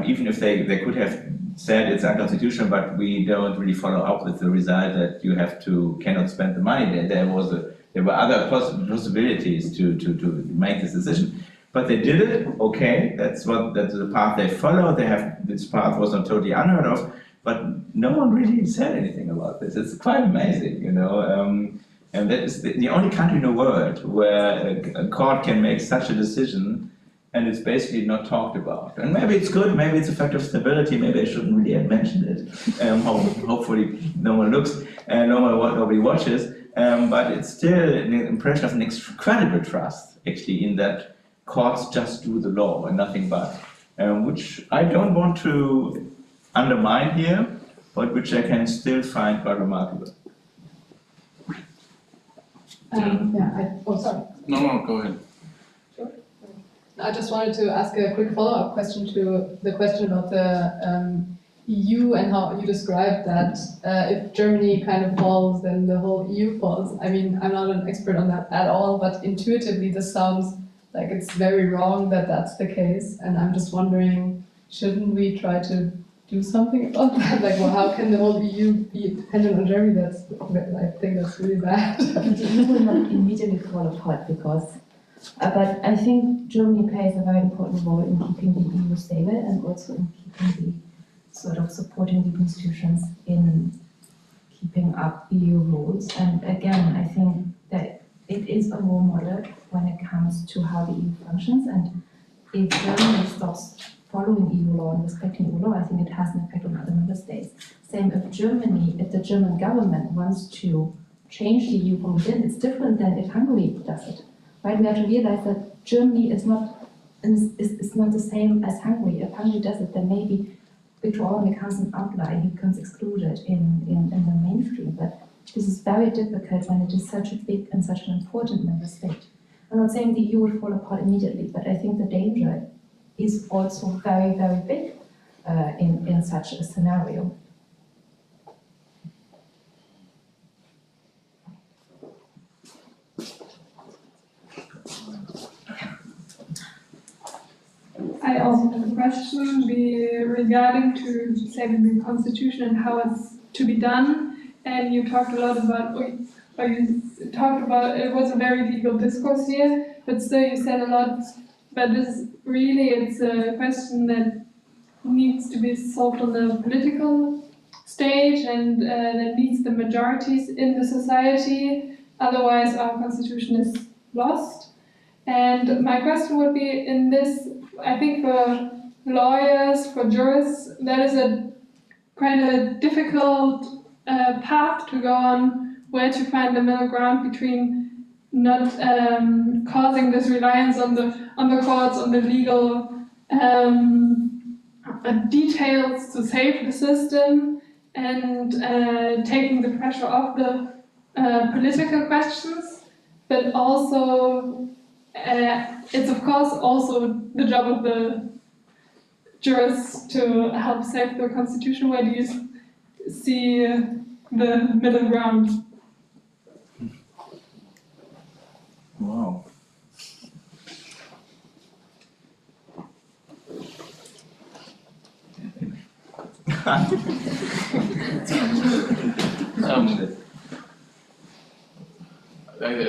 even if they could have said it's unconstitutional, but we don't really follow up with the result that you cannot spend the money. There were other possibilities to make this decision. But they did it, okay, that's the path they followed. This path was not totally unheard of, but no one really said anything about this. It's quite amazing, and that is the only country in the world where a court can make such a decision and it's basically not talked about. And maybe it's good, maybe it's a factor of stability, maybe I shouldn't really have mentioned it. Hopefully no one looks, nobody watches, but it's still an impression of an incredible trust, actually, in that courts just do the law and nothing but. which I don't want to undermine here, but which I can still find quite remarkable. Sorry. No, go ahead. I just wanted to ask a quick follow-up question to the question about the EU and how you described that if Germany kind of falls, then the whole EU falls. I mean, I'm not an expert on that at all, but intuitively this sounds like it's very wrong that that's the case. And I'm just wondering, shouldn't we try to do something about that? Like, well, how can the whole EU be dependent on Germany? I think that's really bad. The EU will not immediately fall apart because, but I think Germany plays a very important role in keeping the EU stable and also in keeping the sort of supporting the institutions in keeping up EU rules. And again, I think that it is a role model when it comes to how the EU functions. And if Germany stops following EU law and respecting EU law, I think it has an effect on other member states. Same if the German government wants to change the EU from within, it's different than if Hungary does it. Right? We have to realize that Germany is not the same as Hungary. If Hungary does it, then maybe Viktor Orban becomes an outlier, he becomes excluded in the mainstream. But this is very difficult when it is such a big and such an important member state. I'm not saying the EU will fall apart immediately, but I think the danger is also very, very big in such a scenario. I also have a question regarding to saving the constitution and how it's to be done. And you talked a lot about, or you talked about, it was a very legal discourse here, but still you said a lot, but this really, it's a question that needs to be solved on the political stage and that needs the majorities in the society, otherwise our constitution is lost. And my question would be in this, I think for lawyers, for jurists, that is a kind of difficult path to go on, where to find the middle ground between not causing this reliance on the courts, on the legal details to save the system, and taking the pressure off the political questions, but also it's of course also the job of the jurists to help save the constitution. Where do you see the middle ground? Wow.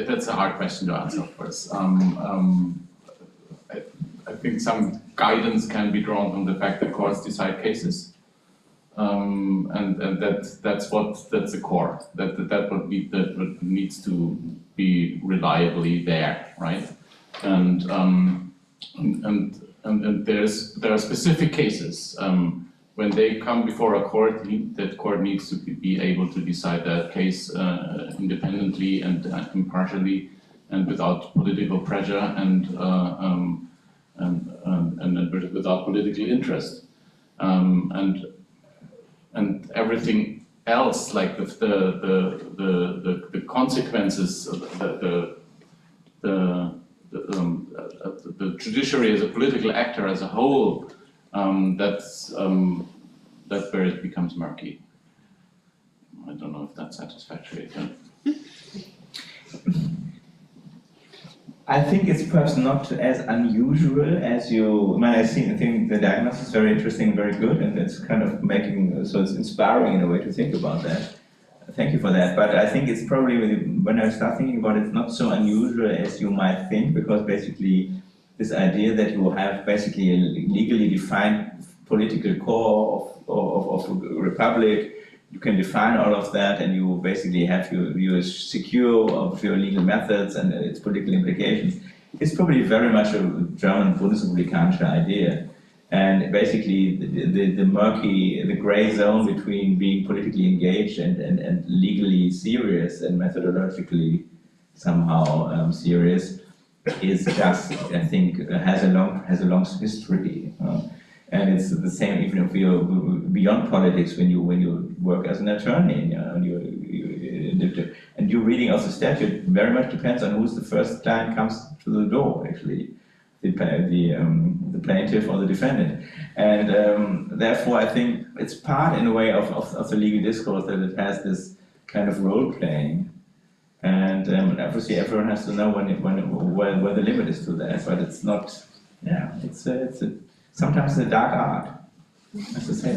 That's a hard question to answer, of course. I think some guidance can be drawn from the fact that courts decide cases, and that's the core. That what needs to be reliably there, right? And there are specific cases. When they come before a court, that court needs to be able to decide that case independently and impartially, and without political pressure and without political interest. And everything else, like the consequences, the judiciary as a political actor as a whole. That's where it becomes murky. I don't know if that's satisfactory. I think it's perhaps not as unusual as you. I think the diagnosis is very interesting, very good, and it's kind of so it's inspiring in a way to think about that. Thank you for that. But I think it's probably, when I start thinking about it, it's not so unusual as you might think, because basically this idea that you have basically a legally defined political core of a republic, you can define all of that, and you basically have you secure of your legal methods and its political implications. It's probably very much a German Bundesrepublikanische idea. And basically the murky, the gray zone between being politically engaged and legally serious and methodologically somehow serious is just, I think, has a long history. And it's the same even if you're beyond politics when you work as an attorney, you know, and you're reading also statute. Very much depends on who's the first client comes to the door. Actually, the plaintiff or the defendant, and therefore I think it's part in a way of the legal discourse that it has this kind of role playing. And obviously, everyone has to know where the limit is to that. But it's not. Yeah, it's sometimes a dark art. I have to say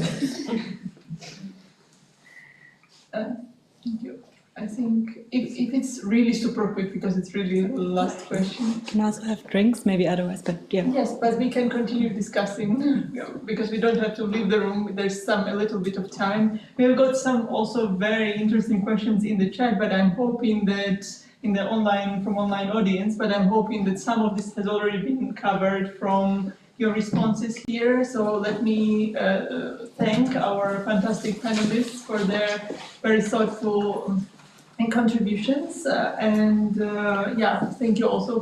that. Thank you. I think if it's really super quick, because it's really the last question. Can I also have drinks, maybe otherwise, but yeah. Yes, but we can continue discussing because we don't have to leave the room. There's a little bit of time. We have got some also very interesting questions in the chat, but I'm hoping that from online audience, but I'm hoping that some of this has already been covered from your responses here. So let me thank our fantastic panelists for their very thoughtful contributions, and thank you also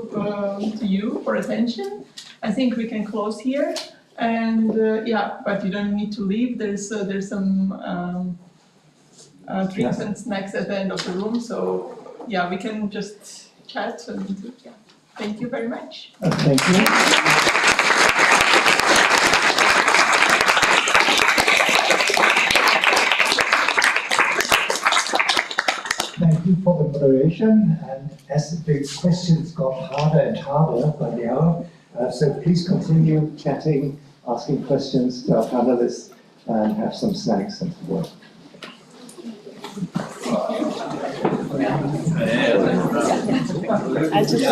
to you for attention. I think we can close here, and but you don't need to leave. There's some drinks and snacks at the end of the room, so yeah, we can just chat, and thank you very much. Thank you. Thank you for the moderation, and as the questions got harder and harder by the hour, so please continue chatting, asking questions to our panelists, and have some snacks and work. I just